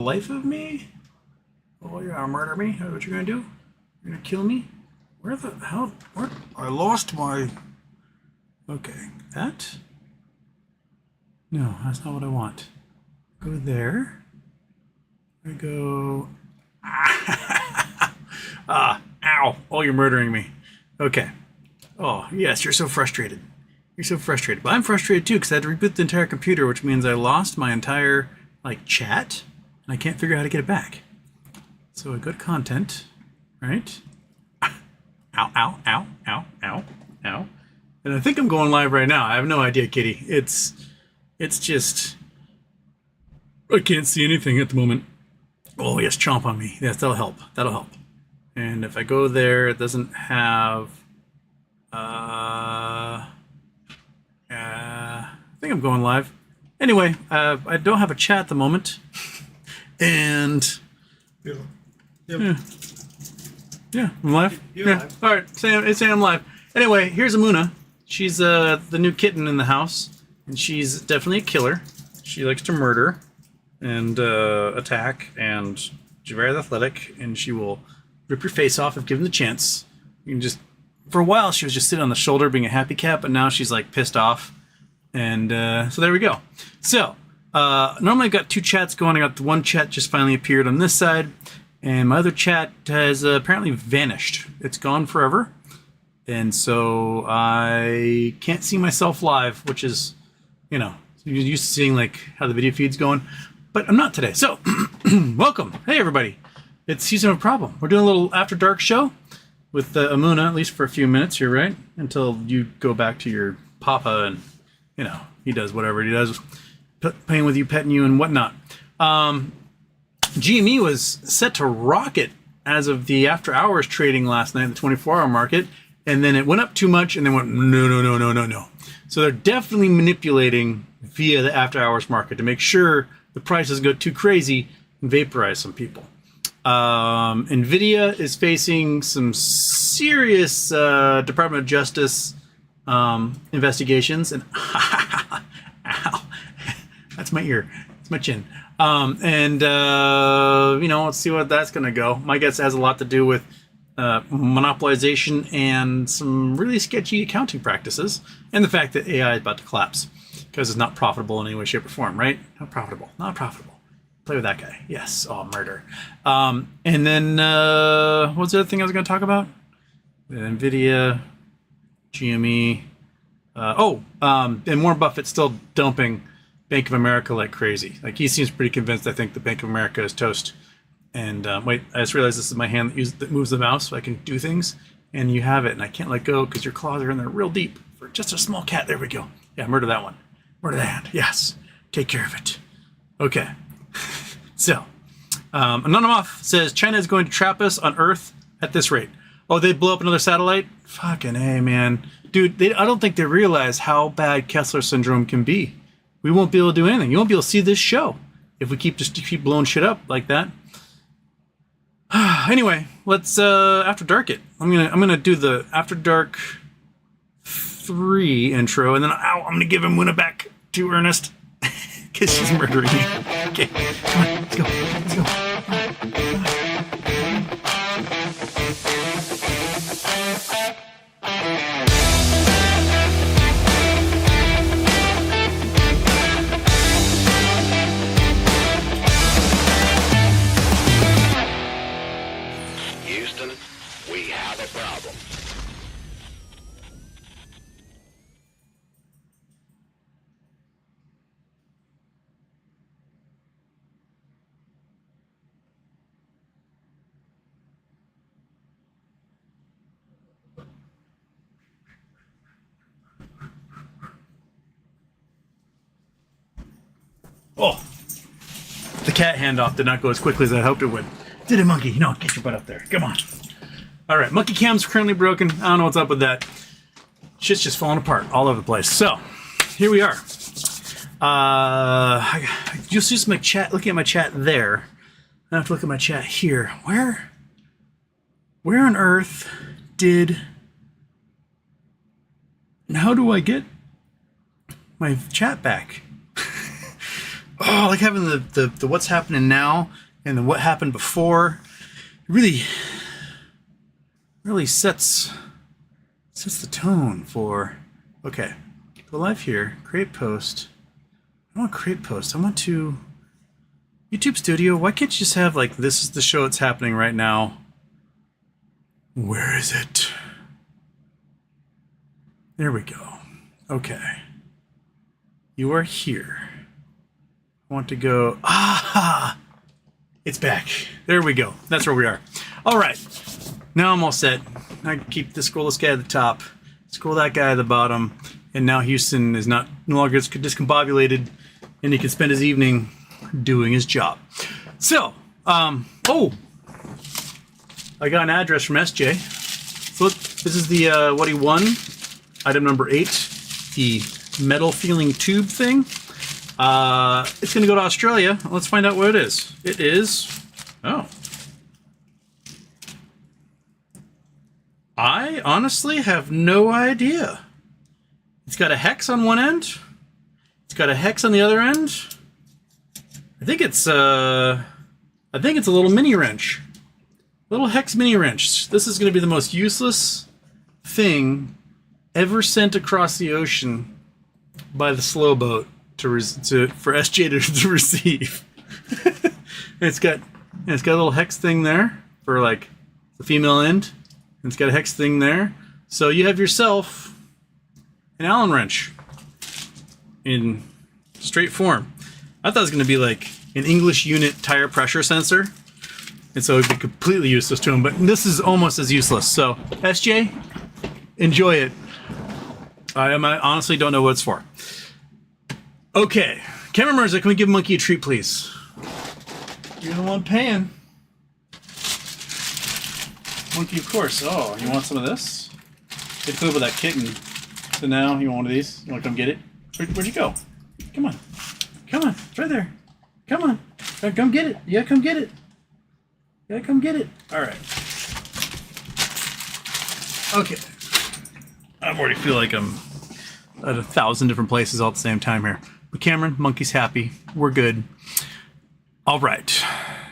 life of me? Oh, you're gonna murder me? Is that what you're gonna do? You're gonna kill me? Where the hell? Where? I lost my... Okay, that? No, that's not what I want. Go there. I go... Ow. Oh, you're murdering me. Okay. Oh, yes, you're so frustrated. You're so frustrated. But I'm frustrated too, because I had to reboot the entire computer, which means I lost my entire, chat, and I can't figure out how to get it back. So I go to content, right? Ow. And I think I'm going live right now. I have no idea, Kitty. It's just... I can't see anything at the moment. Oh, yes, chomp on me. Yes, that'll help. That'll help. And if I go there, it doesn't have... I think I'm going live. Anyway, I don't have a chat at the moment. And... Yeah, I'm live? You're live. All right, say I'm live. Anyway, here's Amuna. She's the new kitten in the house. And she's definitely a killer. She likes to murder and attack, and she's very athletic, and she will rip your face off if given the chance. You can just... For a while, she was just sitting on the shoulder being a happy cat, but now she's pissed off. And so there we go. So normally I've got two chats going. I got the one chat just finally appeared on this side, and my other chat has apparently vanished. It's gone forever. And so I can't see myself live, which is, you're used to seeing how the video feed's going, but I'm not today. So welcome. Hey, everybody. It's Season of a Problem. We're doing a little After Dark show with Amuna, at least for a few minutes here, right? Until you go back to your papa and, he does whatever he does, playing with you, petting you, and whatnot. GME was set to rocket as of the after hours trading last night, the 24-hour market, and then it went up too much and then went, no. So they're definitely manipulating via the after hours market to make sure the prices go too crazy and vaporize some people. NVIDIA is facing some serious Department of Justice investigations, and ow, that's my ear, that's my chin. Let's see what that's going to go. My guess has a lot to do with monopolization and some really sketchy accounting practices, and the fact that AI is about to collapse because it's not profitable in any way, shape, or form, right? Not profitable. Play with that guy. Yes. Oh, murder. And then what's the other thing I was going to talk about? NVIDIA, GME. And Warren Buffett still dumping Bank of America like crazy. He seems pretty convinced, I think, the Bank of America is toast. And wait, I just realized this is my hand that moves the mouse so I can do things. And you have it, and I can't let go because your claws are in there real deep for just a small cat. There we go. Yeah, murder that one. Murder the hand. Yes. Take care of it. Okay. So, Anonymous says China is going to trap us on Earth at this rate. Oh, they blow up another satellite? Fucking A, man. Dude, I don't think they realize how bad Kessler syndrome can be. We won't be able to do anything. You won't be able to see this show if we keep blowing shit up like that. Anyway, let's After Dark it. I'm gonna do the After Dark 3 intro, and then I'm gonna give Amuna back to Ernest. Because she's murdering me. Okay, come on, let's go. Houston, we have a problem. Oh, the cat handoff did not go as quickly as I hoped it would. Did it, monkey? No, get your butt up there. Come on. All right, monkey cam's currently broken. I don't know what's up with that. Shit's just falling apart all over the place. So, here we are. You'll see my chat. Looking at my chat there. I have to look at my chat here. Where on earth did... And how do I get my chat back? oh, like having the what's happening now and the what happened before really sets the tone for, okay, go live here, create post. I don't want create post. I want to YouTube Studio. Why can't you just have like, this is the show that's happening right now? Where is it? There we go. Okay. You are here. I want to go, it's back. There we go. That's where we are. All right. Now I'm all set. I keep the scroll this guy at the top, scroll that guy at the bottom, and now Houston is no longer discombobulated, and he can spend his evening doing his job. So, oh, I got an address from SJ. So this is the what he won, item number 8, the metal feeling tube thing. It's going to go to Australia. Let's find out what it is. It is, oh. I honestly have no idea. It's got a hex on one end. It's got a hex on the other end. I think it's a little mini wrench. Little hex mini wrench. This is going to be the most useless thing ever sent across the ocean by the slow boat for SJ to receive. It's got a little hex thing there for like the female end. And it's got a hex thing there. So you have yourself an Allen wrench in straight form. I thought it was going to be like an English unit tire pressure sensor. And so it would be completely useless to him. But this is almost as useless. So SJ, enjoy it. I honestly don't know what it's for. Okay. Camera Mirza, can we give Monkey a treat, please? You're the one paying. Monkey, of course. Oh, you want some of this? Get food with that kitten. So now you want one of these? You want to come get it? Where'd you go? Come on. Come on. It's right there. Come on. Come get it. Yeah, come get it. Yeah, come get it. All right. Okay. I already feel like I'm at 1,000 different places all at the same time here. But Cameron, Monkey's happy. We're good. All right.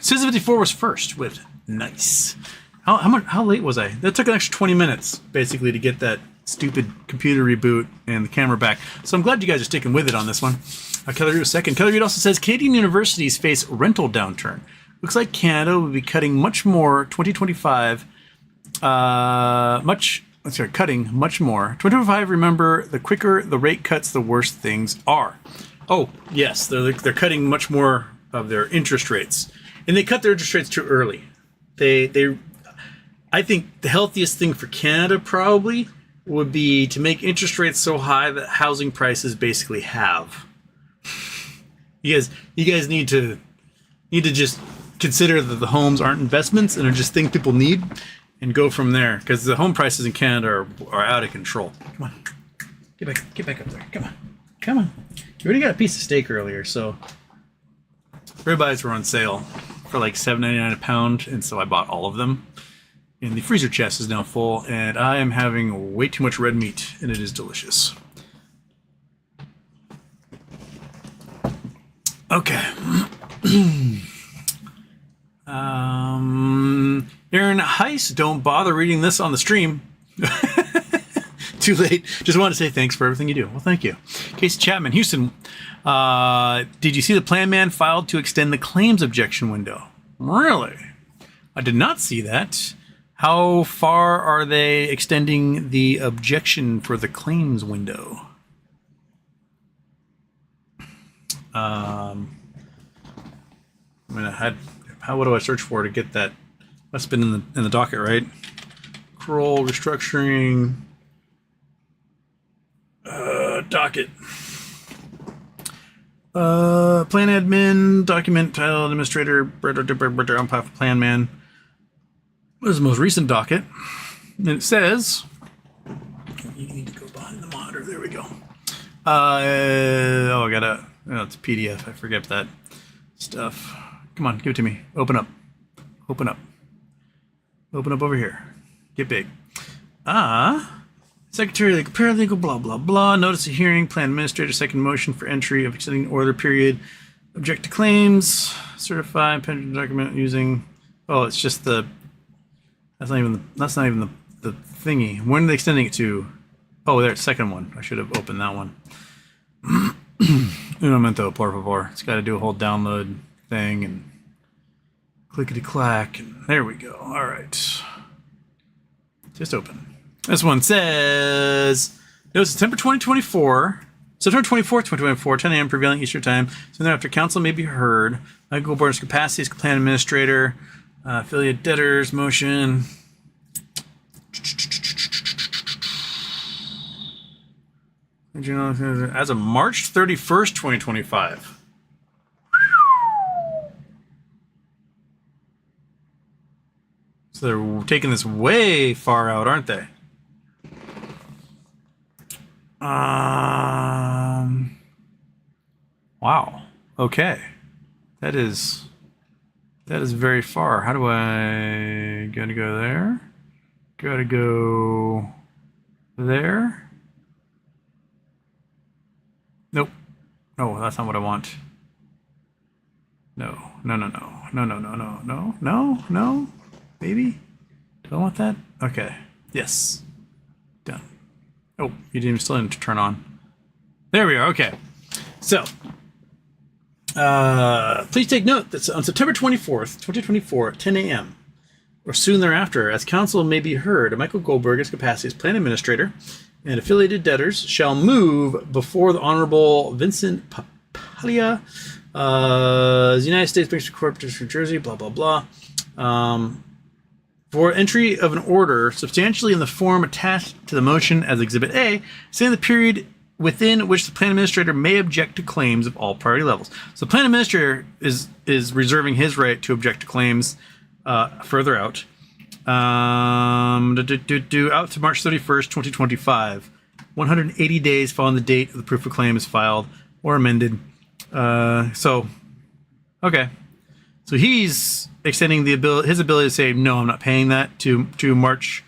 Citizen 54 was first with nice. How late was I? That took an extra 20 minutes, basically, to get that stupid computer reboot and the camera back. So I'm glad you guys are sticking with it on this one. Kelly Reed was second. Kelly Reed also says, Canadian universities face rental downturn. Looks like Canada will be cutting much more 2025. Cutting much more. 2025, remember, the quicker the rate cuts, the worse things are. Oh, yes, they're cutting much more of their interest rates. And they cut their interest rates too early. I think the healthiest thing for Canada probably would be to make interest rates so high that housing prices basically halve. You guys need to just consider that the homes aren't investments and are just things people need, and go from there, because the home prices in Canada are out of control. Come on, get back up there. Come on. You already got a piece of steak earlier, so ribeyes were on sale for like $7.99 a pound, and so I bought all of them. And the freezer chest is now full, and I am having way too much red meat, and it is delicious. Okay. Aaron Heiss, don't bother reading this on the stream. Too late. Just want to say thanks for everything you do. Well, thank you. Casey Chapman, Houston. Did you see the plan man filed to extend the claims objection window? Really? I did not see that. How far are they extending the objection for the claims window? What do I search for to get that? Must have been in the docket, right? Scroll, restructuring, docket. Plan admin, document title, administrator, on behalf of plan man. This is the most recent docket. And it says, you need to go behind the monitor. There we go. It's a PDF. I forget that stuff. Come on, give it to me. Open up over here. Get big. Secretary, paralegal, blah, blah, blah. Notice of hearing, plan administrator, second motion for entry of extending order period Object to claims, certify pension document using. Oh, it's just the. That's not even the thingy. When are they extending it to? Oh, there's the second one. I should have opened that one. Un momento, por favor. It's got to do a whole download thing and clickety clack. And there we go. All right. Just open. This one says, it was September 24th, 2024, 10 a.m. prevailing Eastern time. So thereafter, counsel may be heard. Michael Board's capacity as plan administrator, affiliate debtors, motion. As of March 31st, 2025. So they're taking this way far out, aren't they? Wow. Okay. That is very far. How do I gotta go there? Gotta go there. Nope. No, that's not what I want. No. Baby? Do I want that? Okay. Yes. Done. Oh, you didn't still need to turn on. There we are. Okay. So, please take note that on September 24th, 2024, at 10 a.m., or soon thereafter, as counsel may be heard, Michael Goldberg, his capacity as plan administrator, and affiliated debtors shall move before the Honorable Vincent Papalia, the United States Banks Corp. District, New Jersey, blah, blah, blah, for entry of an order substantially in the form attached to the motion as Exhibit A, saying the period within which the plan administrator may object to claims of all priority levels. So the plan administrator is reserving his right to object to claims further out. Out to March 31st, 2025. 180 days following the date of the proof of claim is filed or amended. Okay. So he's extending his ability to say, no, I'm not paying that to March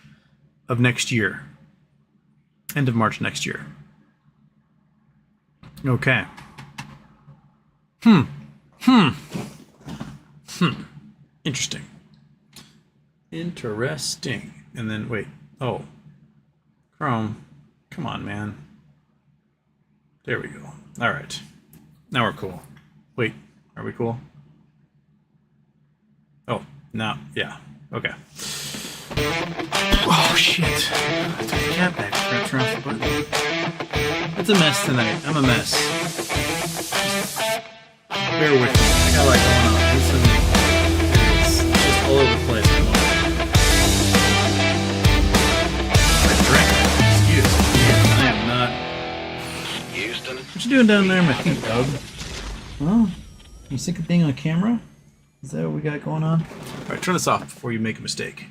of next year. End of March next year. Okay. Interesting. And then, wait. Oh. Chrome. Come on, man. There we go. All right. Now we're cool. Wait. Are we cool? Oh, no. Yeah. Okay. Oh, shit. I took the cat back. It's a mess tonight. I'm a mess. Bear with me. I got a lot going on. It's just all over the place. What you doing down there, my feet, dog? Well, you sick of being on camera? Is that what we got going on? All right, turn this off before you make a mistake.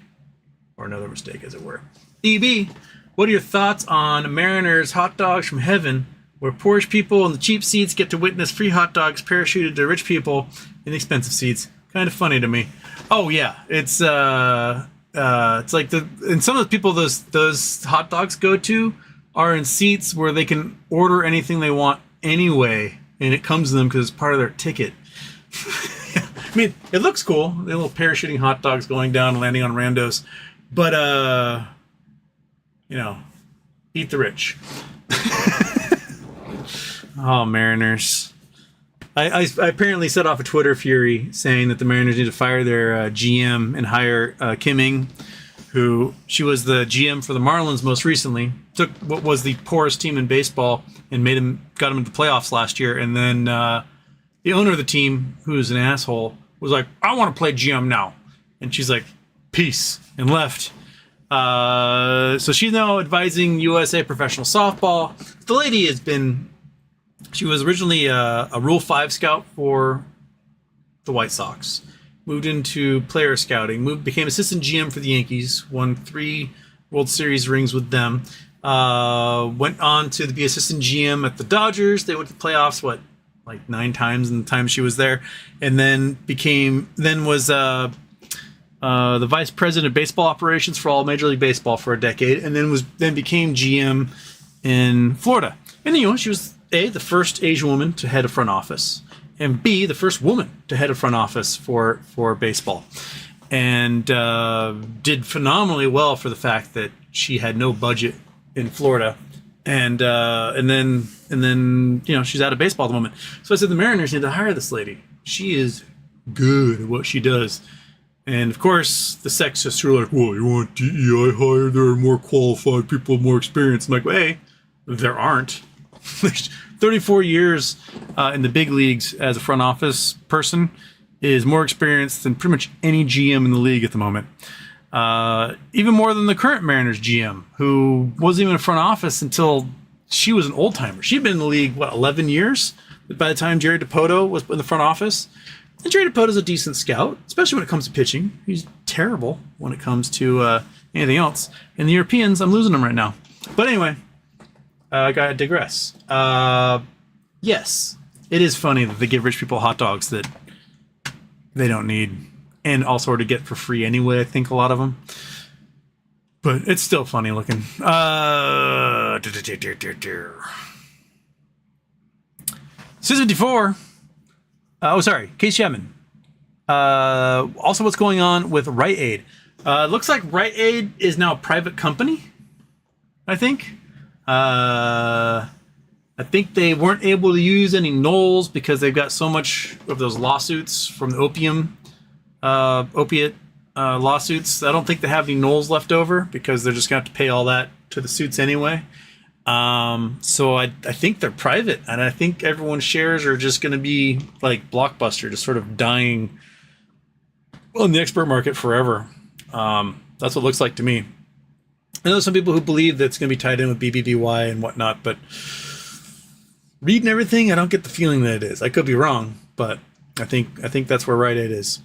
Or another mistake, as it were. EB, what are your thoughts on Mariner's Hot Dogs from Heaven, where poorish people in the cheap seats get to witness free hot dogs parachuted to rich people in expensive seats? Kind of funny to me. Oh, yeah. It's like and some of the people those hot dogs go to are in seats where they can order anything they want anyway, and it comes to them because it's part of their ticket. I mean, it looks cool. The little parachuting hot dogs going down and landing on randos. But, eat the rich. Oh, Mariners. I apparently set off a Twitter fury saying that the Mariners need to fire their GM and hire Kim Ng, who she was the GM for the Marlins most recently, took what was the poorest team in baseball and got them into the playoffs last year. And then the owner of the team, who's an asshole, was like, I want to play GM now. And she's like, peace, and left. So she's now advising USA professional softball. The lady she was originally a Rule 5 scout for the White Sox. Moved into player scouting, became assistant GM for the Yankees, won 3 World Series rings with them. Went on to be assistant GM at the Dodgers. They went to the playoffs, 9 times in the time she was there, and then was the vice president of baseball operations for all Major League Baseball for a decade, and then became GM in Florida. And she was the first Asian woman to head a front office, and B, the first woman to head a front office for baseball, and did phenomenally well for the fact that she had no budget in Florida, and then she's out of baseball at the moment. So I said the Mariners need to hire this lady. She is good at what she does. And of course, the sexists are like, well, you want DEI hired? There are more qualified people with more experience. I'm like, well, hey, there aren't. 34 years in the big leagues as a front office person is more experienced than pretty much any GM in the league at the moment. Even more than the current Mariners GM, who wasn't even in a front office until she was an old timer. She'd been in the league, 11 years by the time Jerry Dipoto was in the front office. And Jerry Dipoto's a decent scout, especially when it comes to pitching. He's terrible when it comes to anything else. And the Europeans, I'm losing them right now. But anyway, I gotta digress. Yes, it is funny that they give rich people hot dogs that they don't need, and also to get for free anyway, I think a lot of them. But it's still funny looking. Season 54. Case Chapman. Also, what's going on with Rite Aid? Looks like Rite Aid is now a private company, I think. I think they weren't able to use any nulls because they've got so much of those lawsuits from the opiate lawsuits. I don't think they have any nulls left over because they're just going to have to pay all that to the suits anyway. So I think they're private, and I think everyone's shares are just going to be like Blockbuster, just sort of dying in the expert market forever. That's what it looks like to me. I know some people who believe that it's going to be tied in with BBBY and whatnot, but reading everything, I don't get the feeling that it is. I could be wrong, but I think that's where Rite Aid is.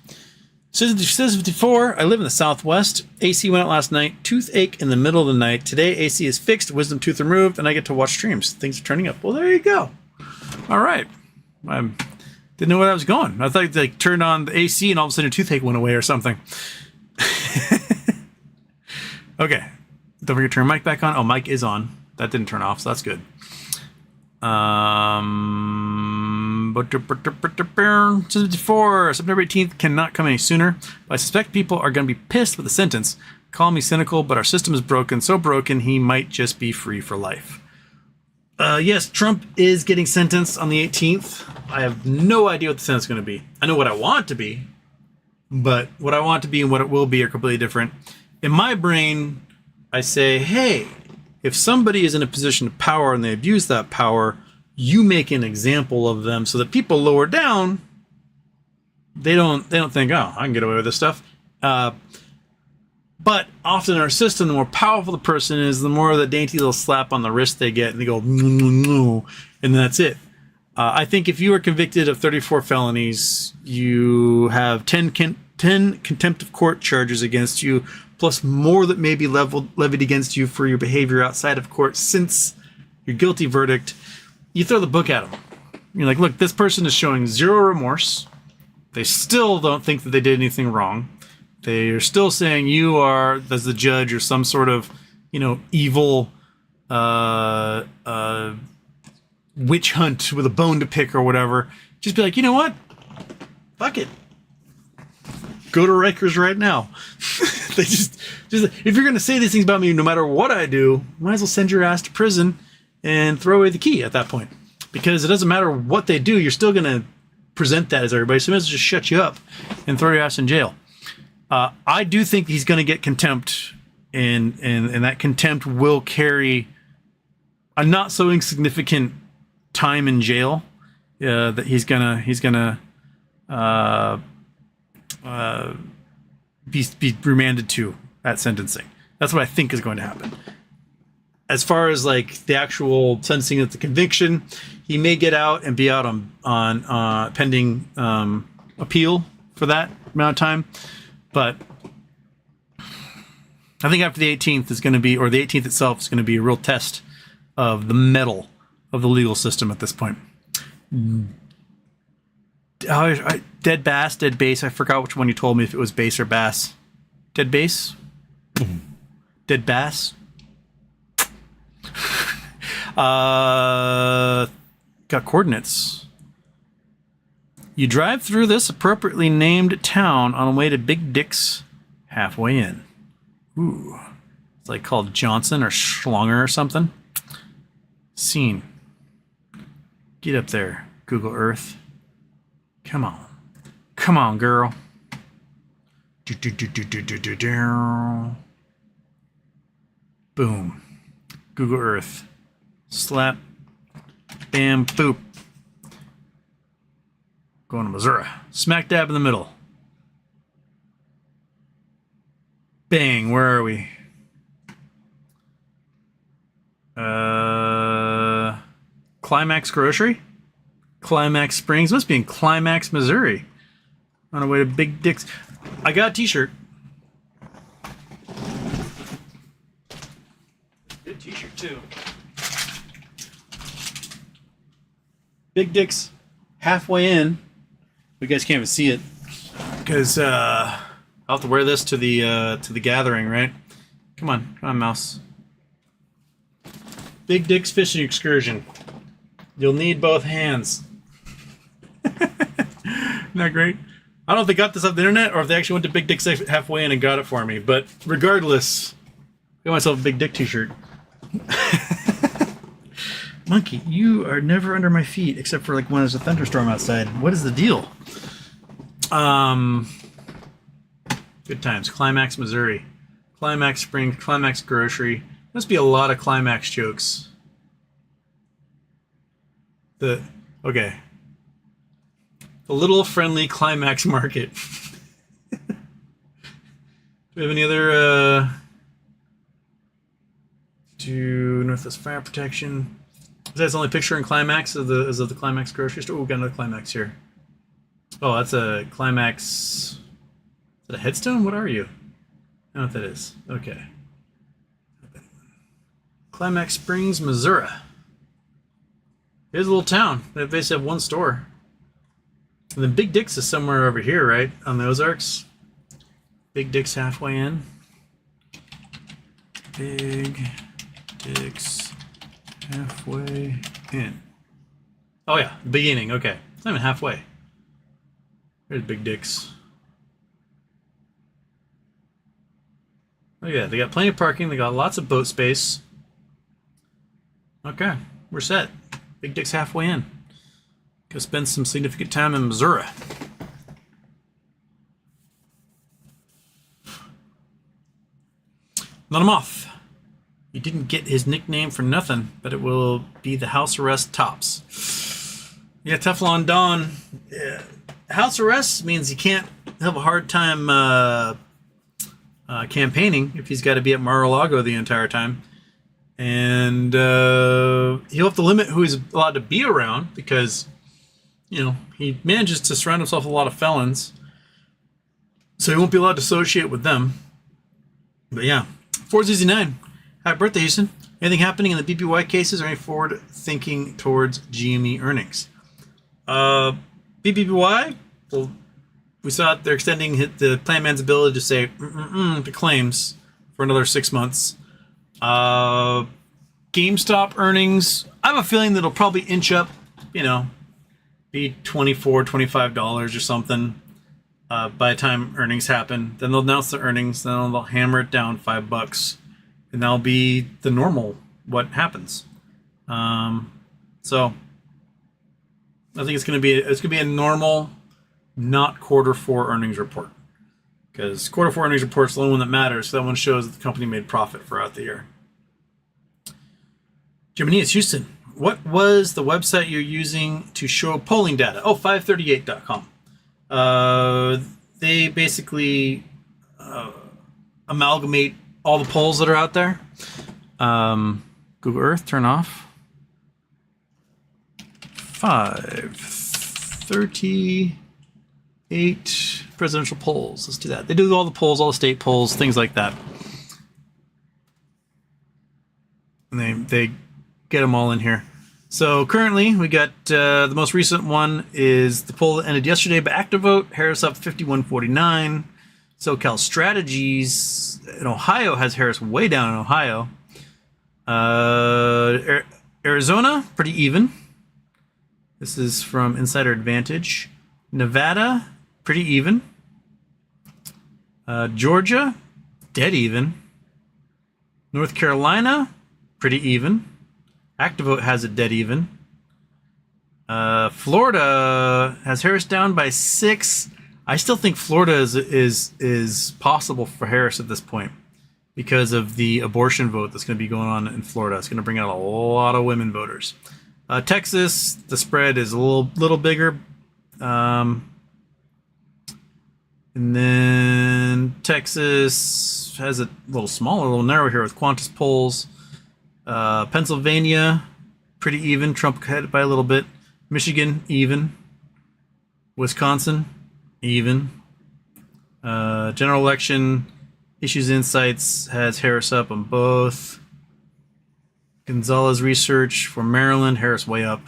Says 54, I live in the Southwest. AC went out last night. Toothache in the middle of the night. Today, AC is fixed, wisdom tooth removed, and I get to watch streams. Things are turning up. Well, there you go. All right. I didn't know where that was going. I thought they turned on the AC and all of a sudden your toothache went away or something. Okay. Don't forget to turn mic back on. Oh, mic is on. That didn't turn off, so that's good. Before September 18th cannot come any sooner. But I suspect people are going to be pissed with the sentence. Call me cynical, but our system is broken. So broken, he might just be free for life. Yes, Trump is getting sentenced on the 18th. I have no idea what the sentence is going to be. I know what I want it to be, but what I want it to be and what it will be are completely different. In my brain, I say, hey, if somebody is in a position of power and they abuse that power, you make an example of them so that people lower down, they don't think, oh, I can get away with this stuff. But often in our system, the more powerful the person is, the more of the dainty little slap on the wrist they get, and they go, no, and that's it. I think if you are convicted of 34 felonies, you have 10 contempt of court charges against you, plus more that may be levied against you for your behavior outside of court since your guilty verdict. You throw the book at them. You're like, look, this person is showing zero remorse. They still don't think that they did anything wrong. They are still saying you are, as the judge, or some sort of, evil witch hunt with a bone to pick or whatever. Just be like, you know what? Fuck it. Go to Rikers right now. They just if you're going to say these things about me, no matter what I do, might as well send your ass to prison and throw away the key at that point. Because it doesn't matter what they do, you're still going to present that as everybody. So might as well just shut you up and throw your ass in jail. I do think he's going to get contempt, and that contempt will carry a not so insignificant time in jail. That he's gonna be remanded to at sentencing. That's what I think is going to happen. As far as like the actual sentencing of the conviction, he may get out and be out on pending appeal for that amount of time. But I think after the 18th is going to be, or the 18th itself is going to be a real test of the mettle of the legal system at this point. Dead bass, dead bass. I forgot which one you told me, if it was bass or bass. Dead bass? Dead bass? Got coordinates. You drive through this appropriately named town on the way to Big Dick's halfway in. Ooh. It's like called Johnson or Schlonger or something. Scene. Get up there, Google Earth. Come on. Come on, girl. Boom. Google Earth. Slap. Bam. Boop. Going to Missouri. Smack dab in the middle. Bang. Where are we? Climax Grocery? Climax Springs? Must be in Climax, Missouri. On our way to Big Dick's. I got a t-shirt. Good t-shirt, too. Big Dick's halfway in. You guys can't even see it. Because I'll have to wear this to the gathering, right? Come on, mouse. Big Dick's fishing excursion. You'll need both hands. Isn't that great? I don't know if they got this off the internet or if they actually went to Big Dick's halfway in and got it for me. But regardless, I got myself a Big Dick t-shirt. Monkey, you are never under my feet except for like when there's a thunderstorm outside. What is the deal? Good times. Climax, Missouri. Climax Springs, Climax Grocery. Must be a lot of Climax jokes. Okay. The Little Friendly Climax Market. Do we have any other Northwest Fire Protection? Is that the only picture in Climax of the Climax grocery store? Oh, we got another Climax here. Oh, that's a Climax. Is that a headstone? What are you? I don't know what that is. Okay. Climax Springs, Missouri. Here's a little town. They basically have one store. And then Big Dick's is somewhere over here, right? On the Ozarks. Big Dick's halfway in. Big Dick's halfway in. Oh yeah, the beginning. Okay. It's not even halfway. There's Big Dick's. Oh yeah, they got plenty of parking. They got lots of boat space. Okay, we're set. Big Dick's halfway in. Go spend some significant time in Missouri. Let him off. You didn't get his nickname for nothing, but it will be the house arrest tops. Yeah, Teflon Don. Yeah. House arrest means he can't have a hard time campaigning if he's got to be at Mar-a-Lago the entire time. And he'll have to limit who he's allowed to be around because, you know, he manages to surround himself with a lot of felons. So he won't be allowed to associate with them. But yeah, 4Z9. Happy birthday, Houston. Anything happening in the BPY cases or any forward thinking towards GME earnings? BPY, well, we saw they're extending the plan man's ability to say the claims for another 6 months. GameStop earnings, I have a feeling that it'll probably inch up, you know, be $24, $25 or something by the time earnings happen. Then they'll announce the earnings, then they'll hammer it down $5, and that'll be the normal what happens. So I think it's gonna be a normal, not Q4 earnings report, because Q4 earnings report is the only one that matters. So that one shows that the company made profit throughout the year. Jiminy, it's Houston. What was the website you're using to show polling data? Oh, 538.com. They basically amalgamate all the polls that are out there. Google Earth, turn off. 538 presidential polls. Let's do that. They do all the polls, all the state polls, things like that. And they get them all in here. So currently we got the most recent one is the poll that ended yesterday by ActiveVote. Harris up 51.49. SoCal Strategies in Ohio has Harris way down in Ohio. Arizona, pretty even. This is from Insider Advantage. Nevada, pretty even. Georgia, dead even. North Carolina, pretty even. Activote has it dead even. Florida has Harris down by 6. I still think Florida is possible for Harris at this point because of the abortion vote that's going to be going on in Florida. It's going to bring out a lot of women voters. Texas, the spread is a little bigger. And then Texas has a little smaller, a little narrower here with Qantas polls. Pennsylvania, pretty even. Trump ahead by a little bit. Michigan, even. Wisconsin, even. General election, Issues Insights has Harris up on both. Gonzalez Research for Maryland, Harris way up.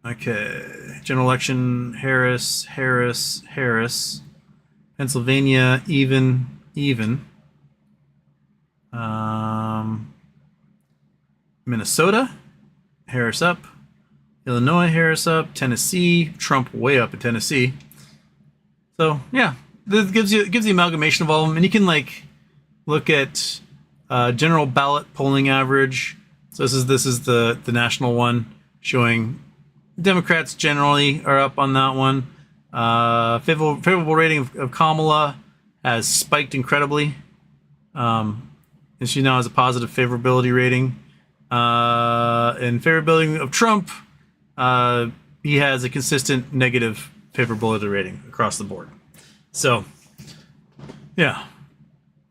Okay, general election, Harris. Pennsylvania, even. Minnesota, Harris up. Illinois, Harris up. Tennessee, Trump way up in Tennessee. So yeah, this gives the amalgamation of all of them, and you can like look at general ballot polling average. So this is the national one showing Democrats generally are up on that one. Favorable rating of Kamala has spiked incredibly. And she now has a positive favorability rating. And favorability of Trump, he has a consistent negative favorability rating across the board. So, yeah.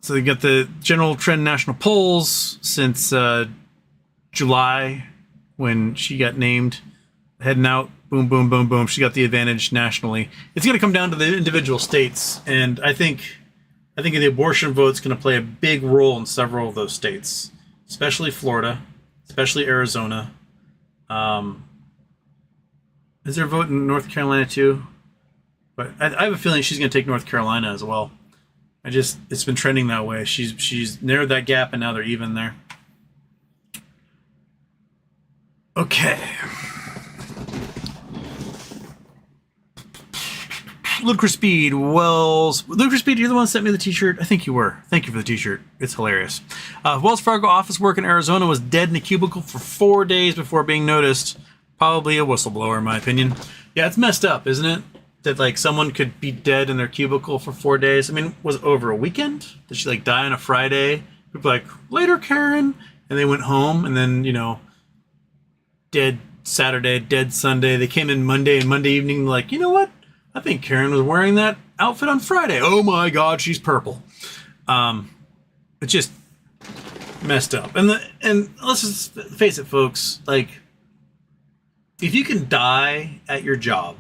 So you got the general trend national polls since July when she got named. Heading out, boom, boom, boom, boom. She got the advantage nationally. It's going to come down to the individual states, and I think the abortion vote's going to play a big role in several of those states, especially Florida, especially Arizona. Is there a vote in North Carolina too? But I have a feeling she's going to take North Carolina as well. It's been trending that way. She's narrowed that gap, and now they're even there. Okay. Ludicrous Speed, Wells. Ludicrous Speed, you're the one that sent me the t-shirt? I think you were. Thank you for the t-shirt. It's hilarious. Wells Fargo office work in Arizona was dead in a cubicle for 4 days before being noticed. Probably a whistleblower, in my opinion. Yeah, it's messed up, isn't it? That, like, someone could be dead in their cubicle for 4 days. I mean, was it over a weekend? Did she, like, die on a Friday? People like, later, Karen. And they went home, and then, dead Saturday, dead Sunday. They came in Monday, and Monday evening, like, you know what? I think Karen was wearing that outfit on Friday. Oh my God, she's purple. It's just messed up. And let's just face it, folks. Like, if you can die at your job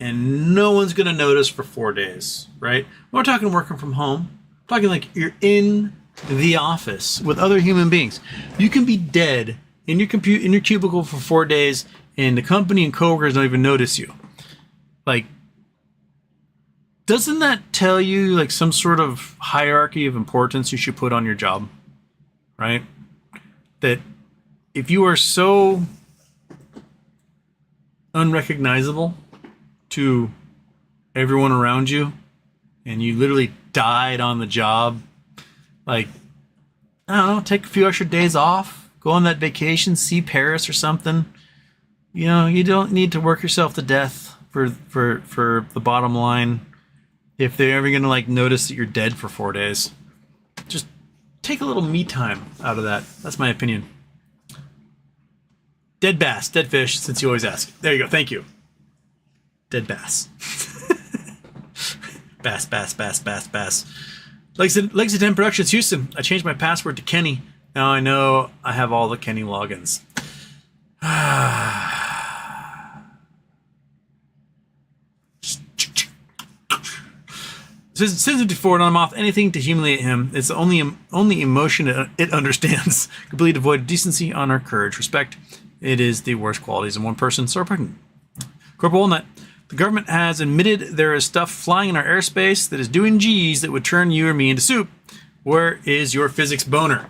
and no one's gonna notice for 4 days, right? We're not talking working from home. We're talking like you're in the office with other human beings. You can be dead in your cubicle for 4 days, and the company and coworkers don't even notice you. Like, doesn't that tell you like some sort of hierarchy of importance you should put on your job? Right? That if you are so unrecognizable to everyone around you and you literally died on the job, like, I don't know, take a few extra days off, go on that vacation, see Paris or something. You don't need to work yourself to death for the bottom line. If they're ever going to like notice that you're dead for 4 days, just take a little me time out of that. That's my opinion. Dead bass, dead fish, since you always ask. There you go. Thank you. Dead bass. Bass. Legacy 10 Productions, Houston. I changed my password to Kenny. Now I know I have all the Kenny logins. Citizen 54, and I'm off anything to humiliate him. It's the only emotion it understands. Completely devoid of decency, honor, courage, respect. It is the worst qualities in one person. So pregnant. Corporal Walnut. The government has admitted there is stuff flying in our airspace that is doing G's that would turn you or me into soup. Where is your physics boner?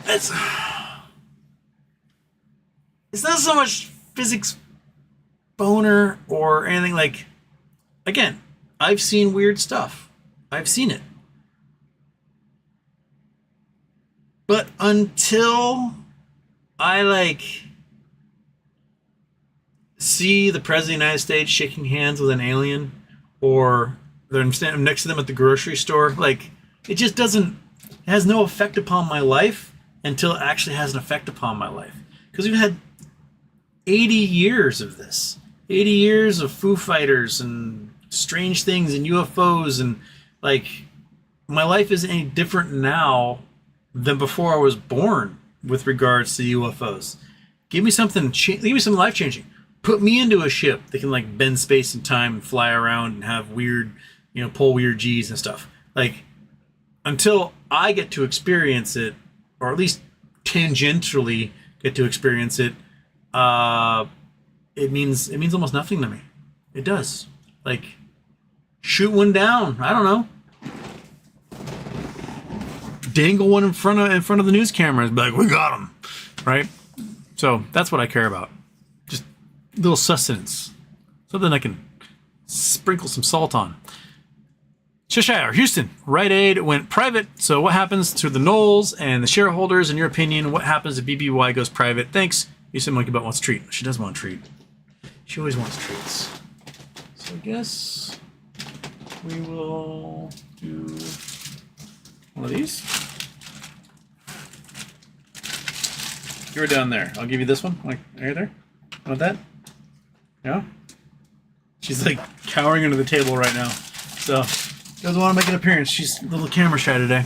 It's not so much physics boner or anything. Like, again, I've seen weird stuff. I've seen it. But until I see the president of the United States shaking hands with an alien, or they're standing next to them at the grocery store, it just doesn't, it has no effect upon my life until it actually has an effect upon my life. Because we've had 80 years of this. 80 years of Foo Fighters and strange things and UFOs, and my life isn't any different now than before I was born with regards to UFOs. Give me something life changing. Put me into a ship that can bend space and time and fly around and have weird, pull weird G's and stuff. Until I get to experience it, or at least tangentially get to experience it, it means almost nothing to me. It does. Shoot one down. I don't know. Dangle one in front of the news cameras. Be like, we got them, right? So that's what I care about. Just a little sustenance, something I can sprinkle some salt on. Cheshire, Houston, Rite Aid went private. So what happens to the Knowles and the shareholders? In your opinion, what happens if BBY goes private? Thanks. You said Monkey Butt wants a treat. She does want a treat. She always wants treats. So I guess we will do one of these. You were down there. I'll give you this one. Right there. Want that? Yeah? She's cowering under the table right now. So, doesn't want to make an appearance. She's a little camera shy today.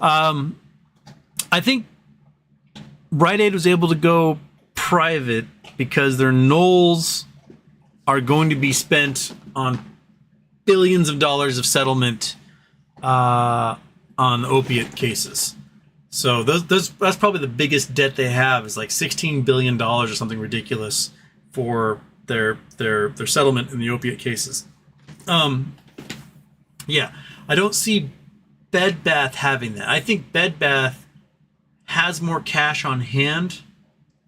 I think Rite Aid was able to go private because their Knowles are going to be spent on billions of dollars of settlement on opiate cases. So that's probably the biggest debt they have, is $16 billion or something ridiculous for their settlement in the opiate cases. Yeah, I don't see Bed Bath having that. I think Bed Bath has more cash on hand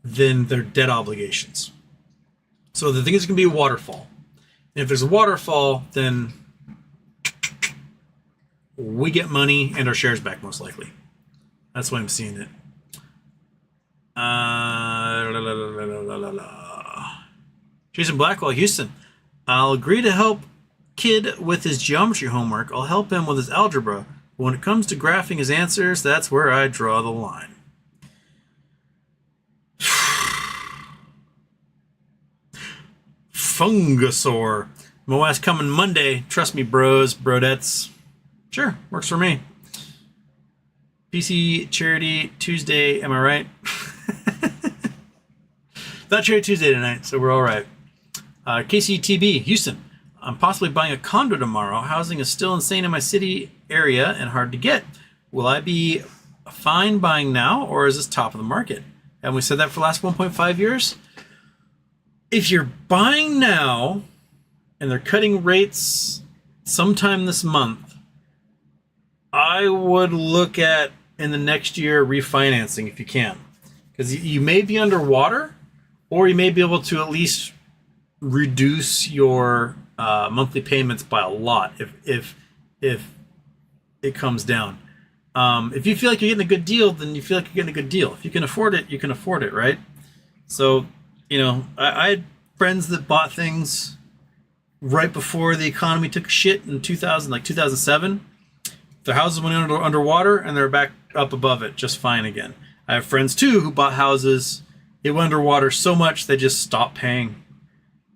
than their debt obligations. So the thing is going to be a waterfall. And if there's a waterfall, then we get money and our shares back, most likely. That's why I'm seeing it. Jason Blackwell, Houston. I'll agree to help kid with his geometry homework. I'll help him with his algebra. But when it comes to graphing his answers, that's where I draw the line. Fungasaur. Moas coming Monday. Trust me, bros, brodettes. Sure, works for me. PC Charity Tuesday, am I right? Not Charity Tuesday tonight, so we're all right. KCTB, Houston. I'm possibly buying a condo tomorrow. Housing is still insane in my city area and hard to get. Will I be fine buying now, or is this top of the market? Haven't we said that for the last 1.5 years? If you're buying now and they're cutting rates sometime this month, I would look at in the next year refinancing if you can, because you may be underwater, or you may be able to at least reduce your monthly payments by a lot if it comes down. If you feel like you're getting a good deal, then you feel like you're getting a good deal. If you can afford it, you can afford it, right? So, I had friends that bought things right before the economy took a shit in 2007. Their houses went underwater and they're back up above it just fine again. I have friends too who bought houses. It went underwater so much they just stopped paying.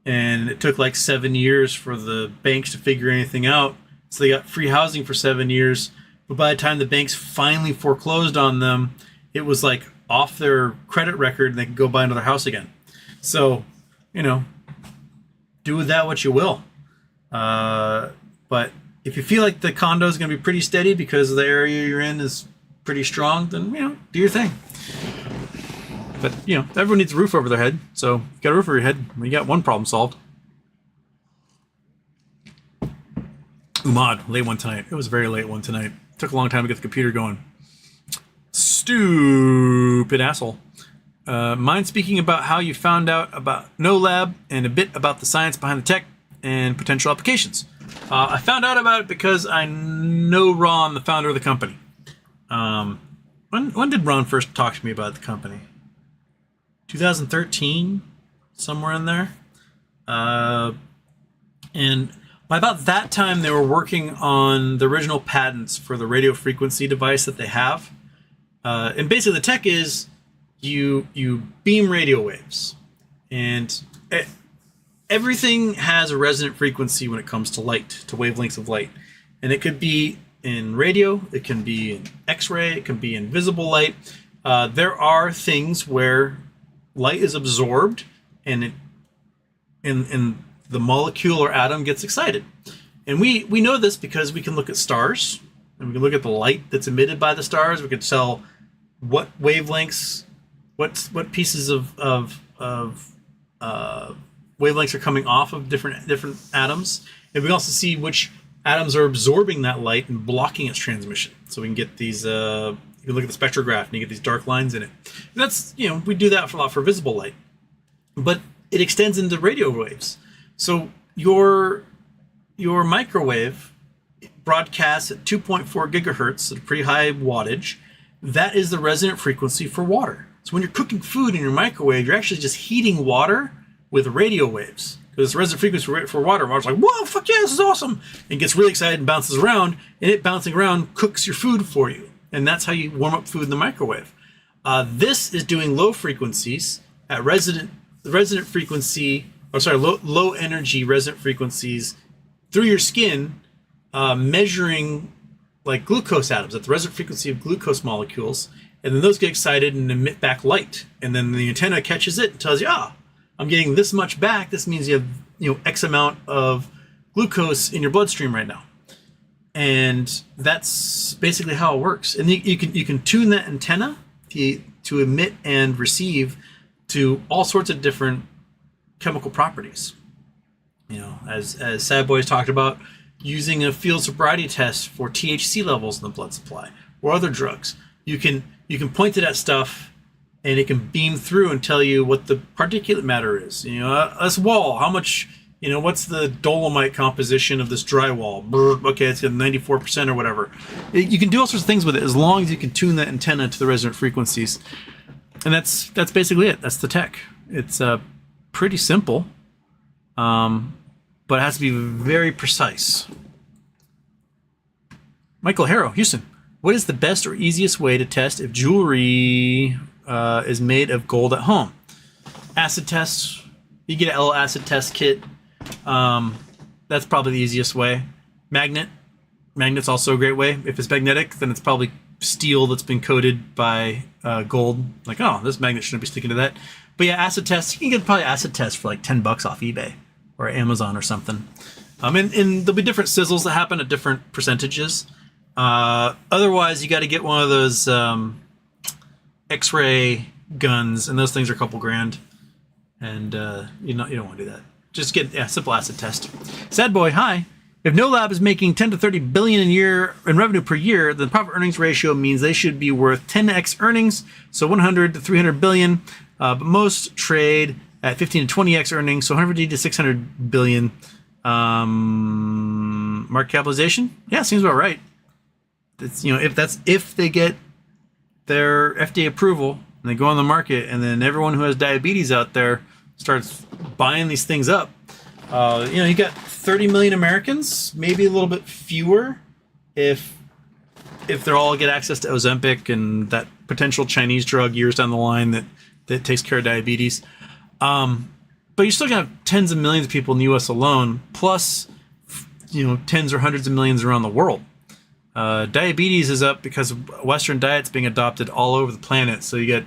And it took 7 years for the banks to figure anything out. So they got free housing for 7 years. But by the time the banks finally foreclosed on them, it was off their credit record and they could go buy another house again. So, do with that what you will. But if you feel like the condo is going to be pretty steady because the area you're in is pretty strong, then, do your thing. But, everyone needs a roof over their head. So, if you got a roof over your head, you got one problem solved. Umad, late one tonight. It was a very late one tonight. Took a long time to get the computer going. Stupid asshole. mind speaking about how you found out about No Lab and a bit about the science behind the tech and potential applications. I found out about it because I know Ron, the founder of the company. When did Ron first talk to me about the company? 2013, somewhere in there. And by about that time, they were working on the original patents for the radio frequency device that they have. And basically, the tech is you beam radio waves, and everything has a resonant frequency when it comes to light, to wavelengths of light, and it could be in radio, it can be in X-ray, it can be in visible light. There are things where light is absorbed, and in the molecule or atom gets excited. And we know this because we can look at stars, and we can look at the light that's emitted by the stars. We can tell what wavelengths, what pieces of wavelengths are coming off of different atoms. And we can also see which atoms are absorbing that light and blocking its transmission. So we can get these, you can look at the spectrograph and you get these dark lines in it. And that's, we do that for a lot for visible light. But it extends into radio waves. So your microwave broadcasts at 2.4 gigahertz at a pretty high wattage. That is the resonant frequency for water. So when you're cooking food in your microwave, you're actually just heating water with radio waves. Because it's resonant frequency for water. Water's like, whoa, fuck yeah, this is awesome. And gets really excited and bounces around. And it bouncing around cooks your food for you. And that's how you warm up food in the microwave. This is doing low frequencies at low energy resonant frequencies through your skin, measuring like glucose atoms at the resonant frequency of glucose molecules, and then those get excited and emit back light, and then the antenna catches it and tells you, I'm getting this much back. This means you have X amount of glucose in your bloodstream right now, and that's basically how it works. And you can tune that antenna to emit and receive to all sorts of different chemical properties. As Sad Boys talked about, using a field sobriety test for THC levels in the blood supply or other drugs. You can point to that stuff and it can beam through and tell you what the particulate matter is. This wall, how much, what's the dolomite composition of this drywall? Okay, it's got 94% or whatever. You can do all sorts of things with it as long as you can tune that antenna to the resonant frequencies. And that's basically it. That's the tech. It's pretty simple. But it has to be very precise. Michael Harrow, Houston. What is the best or easiest way to test if jewelry is made of gold at home? Acid tests. You get a little acid test kit. That's probably the easiest way. Magnet's also a great way. If it's magnetic, then it's probably steel that's been coated by gold. Like, this magnet shouldn't be sticking to that. But yeah, acid tests. You can get probably acid tests for like $10 off eBay or Amazon or something. And there'll be different sizzles that happen at different percentages. Otherwise, you got to get one of those X-ray guns, and those things are a couple grand. And you don't want to do that. Just get simple acid test. Sad boy, hi. If No Lab is making 10 to 30 billion in revenue per year, then the profit earnings ratio means they should be worth 10x earnings, so 100 to 300 billion. But most trade at 15 to 20x earnings, so 150 to 600 billion. Market capitalization? Yeah, seems about right. It's, if they get their FDA approval and they go on the market, and then everyone who has diabetes out there starts buying these things up. You got 30 million Americans, maybe a little bit fewer, if they all get access to Ozempic and that potential Chinese drug years down the line that takes care of diabetes. But you're still gonna have tens of millions of people in the U.S. alone, plus tens or hundreds of millions around the world. Diabetes is up because Western diet's being adopted all over the planet. So you got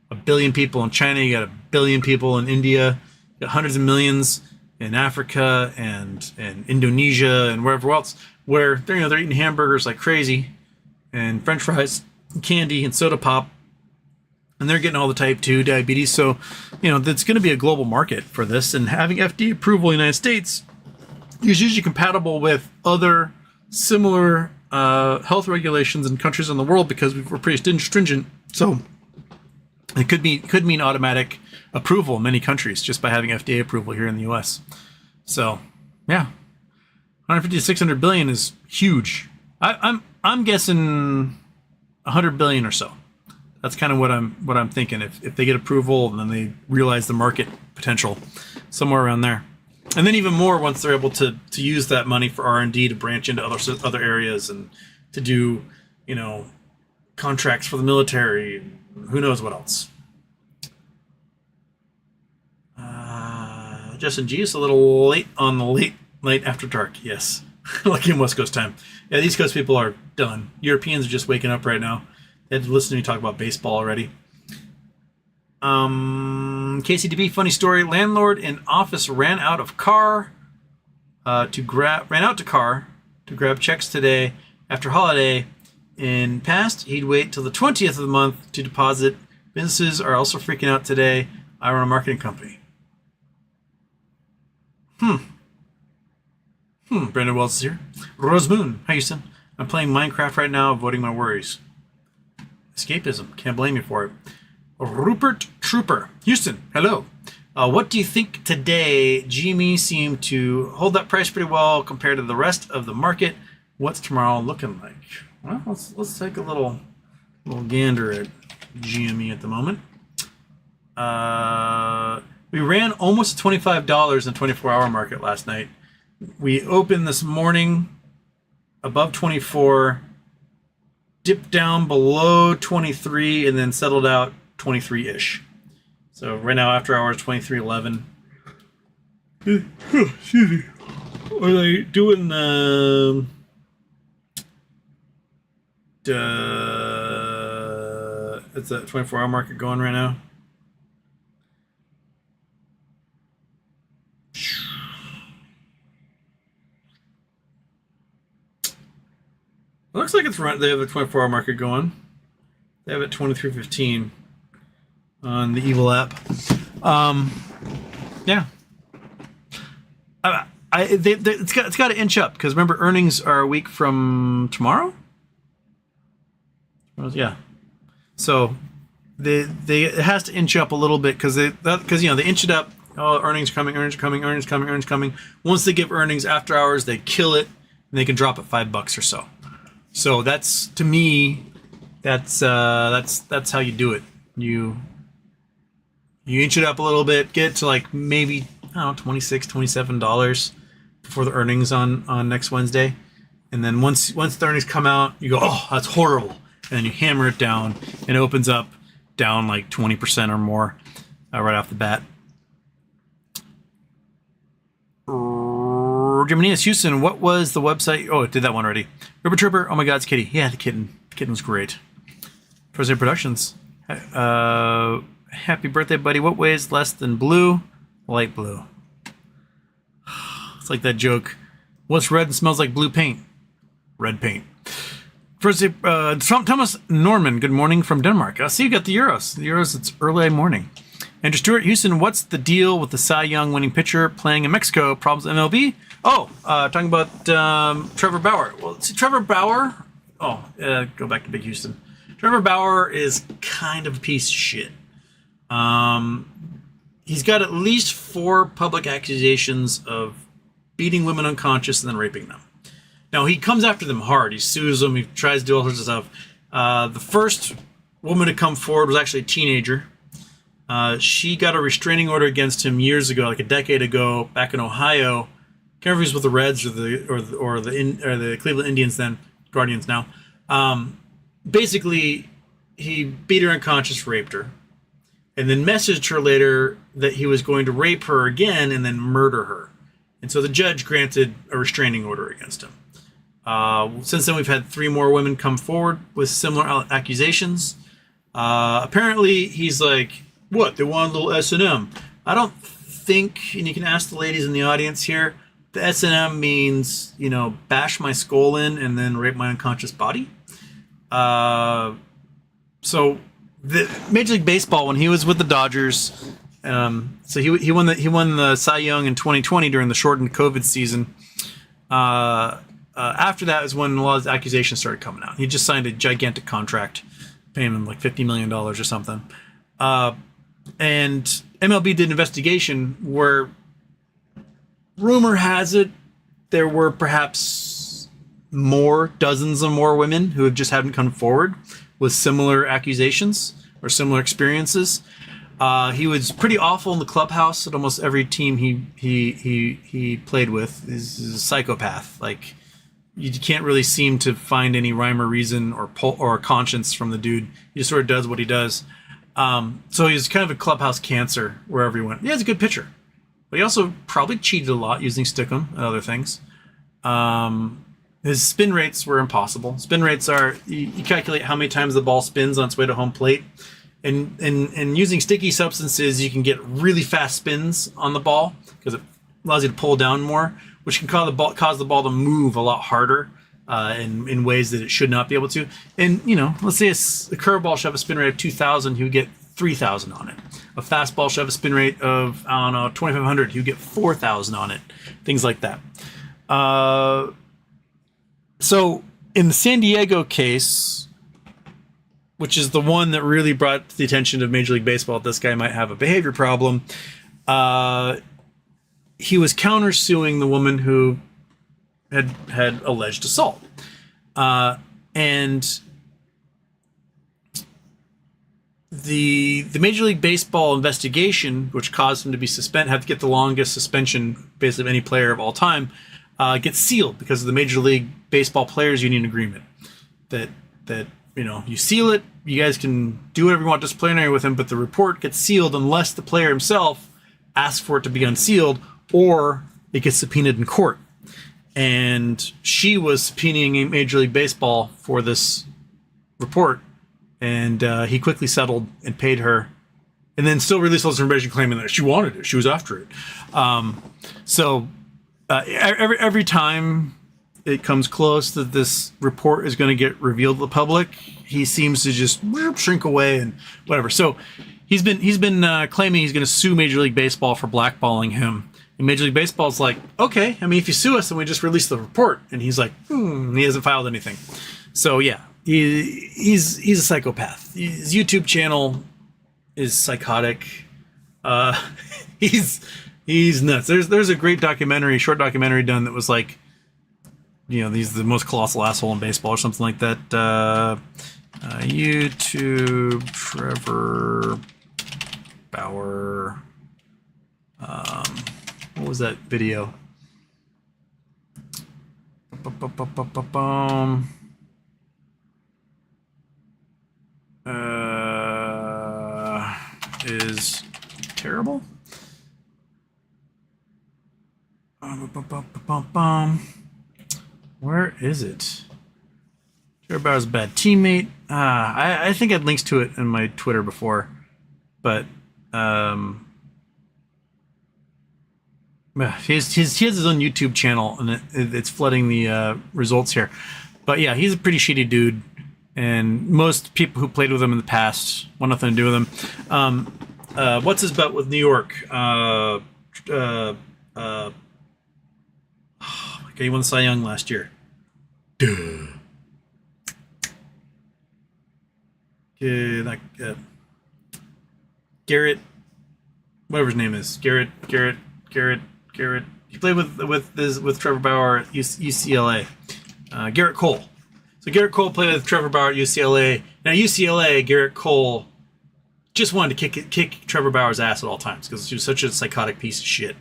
1 billion people in China, you got 1 billion people in India, you got hundreds of millions in Africa and Indonesia and wherever else, where they're eating hamburgers like crazy and French fries, and candy and soda pop, and they're getting all the type 2 diabetes. So that's going to be a global market for this, and having FDA approval in the United States is usually compatible with other similar health regulations in countries in the world because we're pretty stringent. So It could mean automatic approval in many countries just by having FDA approval here in the U.S. So, yeah, 150 to 600 billion is huge. I'm guessing 100 billion or so. That's kind of what I'm thinking. If they get approval and then they realize the market potential, somewhere around there, and then even more once they're able to use that money for R&D to branch into other areas and to do contracts for the military. Who knows what else? Justin G is a little late on the late after dark. Yes, lucky in West Coast time. Yeah, the East Coast people are done. Europeans are just waking up right now. They had to listen to me talk about baseball already. KCDB, funny story. Landlord in office ran out to car to grab checks today after holiday. In past, he'd wait till the 20th of the month to deposit. Businesses are also freaking out today. I run a marketing company. Brandon Wells is here. Rose Moon, hi Houston. I'm playing Minecraft right now, avoiding my worries. Escapism, can't blame you for it. Rupert Trooper, Houston, hello. What do you think today? GME seemed to hold that price pretty well compared to the rest of the market. What's tomorrow looking like? Well, let's take a little gander at GME at the moment. We ran almost $25 in the 24-hour market last night. We opened this morning above 24, dipped down below 23, and then settled out 23-ish. So right now, after hours, 23.11. Excuse me. Are they doing it's a 24-hour market going right now? It looks like it's right. They have the 24-hour market going. They have it 23.15 on the Evil app. Yeah. It's got to inch up because remember earnings are a week from tomorrow. Yeah. So it has to inch up a little bit because they inch it up. Oh, earnings coming. Once they give earnings after hours, they kill it and they can drop it $5 or so. So that's, to me, that's how you do it. You inch it up a little bit, get to like maybe, I don't know, $26, $27 before the earnings on next Wednesday. And then once the earnings come out, you go, oh, that's horrible. And then you hammer it down and it opens up down like 20% or more right off the bat. Geminius Houston, what was the website? Oh, it did that one already. Ripper Tripper, oh my God, it's Kitty. Yeah, the kitten. The kitten was great. President Productions. Happy birthday, buddy. What weighs less than blue? Light blue. It's like that joke. What's red and smells like blue paint? Red paint. First, Thomas Norman, good morning from Denmark. I see you got the Euros. The Euros, it's early morning. Andrew Stewart, Houston, what's the deal with the Cy Young winning pitcher playing in Mexico? Problems MLB? Oh, talking about Trevor Bauer. Well, see, Trevor Bauer. Go back to Big Houston. Trevor Bauer is kind of a piece of shit. He's got at least 4 public accusations of beating women unconscious and then raping them. Now, he comes after them hard. He sues them. He tries to do all sorts of stuff. The first woman to come forward was actually a teenager. She got a restraining order against him years ago, like a decade ago, back in Ohio. Can't remember if it was with the Reds or the Cleveland Indians then, Guardians now. Basically, he beat her unconscious, raped her, and then messaged her later that he was going to rape her again and then murder her. And so the judge granted a restraining order against him. Since then, we've had 3 more women come forward with similar accusations. Apparently, he's like, what? They want a little S&M. I don't think, and you can ask the ladies in the audience here, the S&M means, bash my skull in and then rape my unconscious body. So the Major League Baseball, when he was with the Dodgers, so he won the Cy Young in 2020 during the shortened COVID season. After that is when a lot of the accusations started coming out. He just signed a gigantic contract, paying him like $50 million or something. And MLB did an investigation where rumor has it there were perhaps dozens of more women who just haven't come forward with similar accusations or similar experiences. He was pretty awful in the clubhouse at almost every team he played with. He's a psychopath. Like, you can't really seem to find any rhyme or reason or conscience from the dude. He just sort of does what he does. So he's kind of a clubhouse cancer wherever he went. Yeah, he's a good pitcher, but he also probably cheated a lot using stickum and other things. His spin rates were impossible. Spin rates are, you calculate how many times the ball spins on its way to home plate. And using sticky substances, you can get really fast spins on the ball because it allows you to pull down more, which can cause the ball to move a lot harder in ways that it should not be able to. And, let's say a curveball should have a spin rate of 2,000, he would get 3,000 on it. A fastball should have a spin rate of, 2,500, he would get 4,000 on it. Things like that. So in the San Diego case, which is the one that really brought to the attention of Major League Baseball, this guy might have a behavior problem. He was countersuing the woman who had alleged assault. And the Major League Baseball investigation, which caused him to be had to get the longest suspension basically of any player of all time, gets sealed because of the Major League Baseball Players Union agreement. That you seal it, you guys can do whatever you want disciplinary with him, but the report gets sealed unless the player himself asks for it to be unsealed or it gets subpoenaed in court. And she was subpoenaing Major League Baseball for this report, and he quickly settled and paid her, and then still released all this information claiming that she wanted it, she was after it. Every time it comes close that this report is going to get revealed to the public, he seems to just shrink away and whatever. So he's been claiming he's going to sue Major League Baseball for blackballing him. And Major League Baseball's like, okay, if you sue us, then we just release the report. And he's like, he hasn't filed anything. So yeah, he's a psychopath. His YouTube channel is psychotic. He's nuts. There's a great short documentary done that was like, he's the most colossal asshole in baseball or something like that. YouTube Trevor Bauer. What was that video? Is terrible. Where is it? Trevor Bauer's a bad teammate. I think I had links to it in my Twitter before, but he has his own YouTube channel, and it's flooding the results here. But yeah, he's a pretty shitty dude, and most people who played with him in the past want nothing to do with him. What's his butt with New York? He won the Cy Young last year. Duh. Garrett, whatever his name is, Garrett. He played with Trevor Bauer at UCLA. Garrett Cole. So Garrett Cole played with Trevor Bauer at UCLA. Now UCLA, Garrett Cole just wanted to kick Trevor Bauer's ass at all times because he was such a psychotic piece of shit,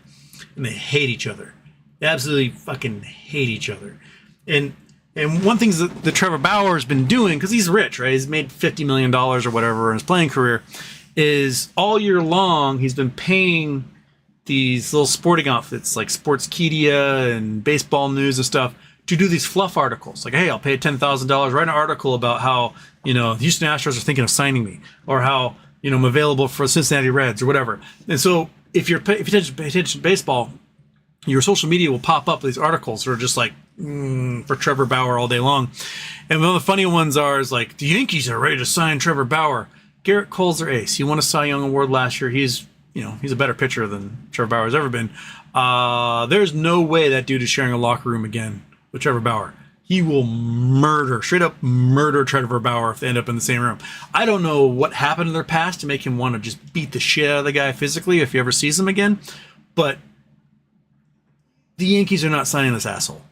and they hate each other. They absolutely fucking hate each other. And one thing that Trevor Bauer's been doing, because he's rich, right? He's made $50 million or whatever in his playing career, is all year long he's been paying these little sporting outfits like Sportskeeda and Baseball News and stuff to do these fluff articles. Like, hey, I'll pay $10,000, write an article about how, the Houston Astros are thinking of signing me, or how, I'm available for Cincinnati Reds or whatever. And so if you pay attention to baseball, your social media will pop up with these articles that are just like for Trevor Bauer all day long. And one of the funny ones is like, the Yankees are ready to sign Trevor Bauer. Garrett Cole's their ace. He won a Cy Young Award last year. He's a better pitcher than Trevor Bauer has ever been. There's no way that dude is sharing a locker room again with Trevor Bauer. he will murder, straight up murder Trevor Bauer if they end up in the same room. I don't know what happened in their past to make him want to just beat the shit out of the guy physically if he ever sees him again. But the Yankees are not signing this asshole.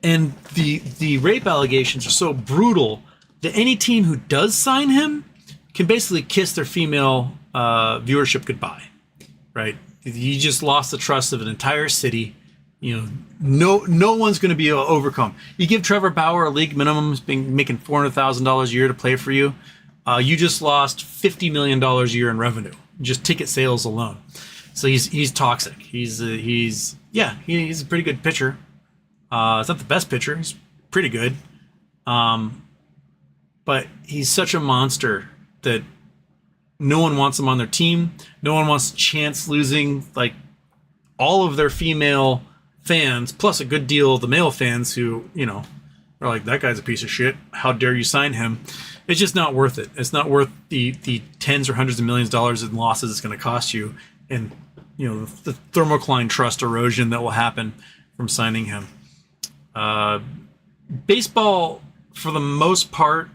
And the rape allegations are so brutal that any team who does sign him can basically kiss their female viewership goodbye, right? You just lost the trust of an entire city. You know, no one's going to be able to overcome. You give Trevor Bauer a league minimum, making $400,000 a year to play for you. You just lost $50 million a year in revenue, just ticket sales alone. So he's toxic. He's a pretty good pitcher. It's not the best pitcher. He's pretty good. But he's such a monster that no one wants him on their team. No one wants a chance losing like all of their female fans, plus a good deal of the male fans who, you know, are like, that guy's a piece of shit. How dare you sign him? It's just not worth it. It's not worth the tens or hundreds of millions of dollars in losses it's going to cost you, and you know the thermocline trust erosion that will happen from signing him. Baseball, for the most part,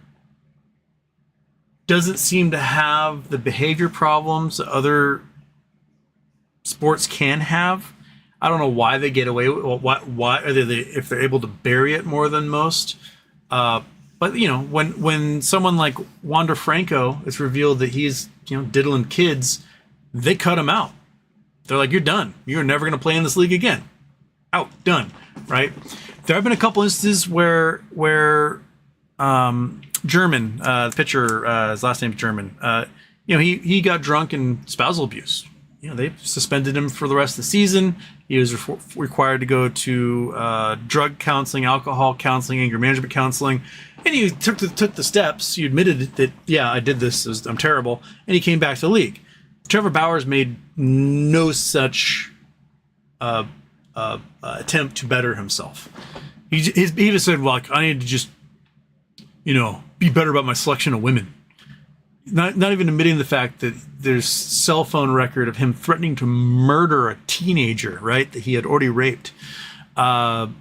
doesn't seem to have the behavior problems that other sports can have. I don't know why they get away with it. Why are they if they're able to bury it more than most. But you know, when someone like Wander Franco, it's revealed that he's, you know, diddling kids, they cut him out. They're like, you're done. You're never going to play in this league again. Out, done. Right? There have been a couple instances where German, the pitcher, his last name's German. You know, he got drunk and spousal abuse. You know, they suspended him for the rest of the season. He was required to go to drug counseling, alcohol counseling, anger management counseling, and he took the steps. He admitted that, yeah, I did this. I'm terrible, and he came back to the league. Trevor Bauer's made no such attempt to better himself. He just said, "Well, I need to just, you know, be better about my selection of women." Not even admitting the fact that there's cell phone record of him threatening to murder a teenager, right, that he had already raped. And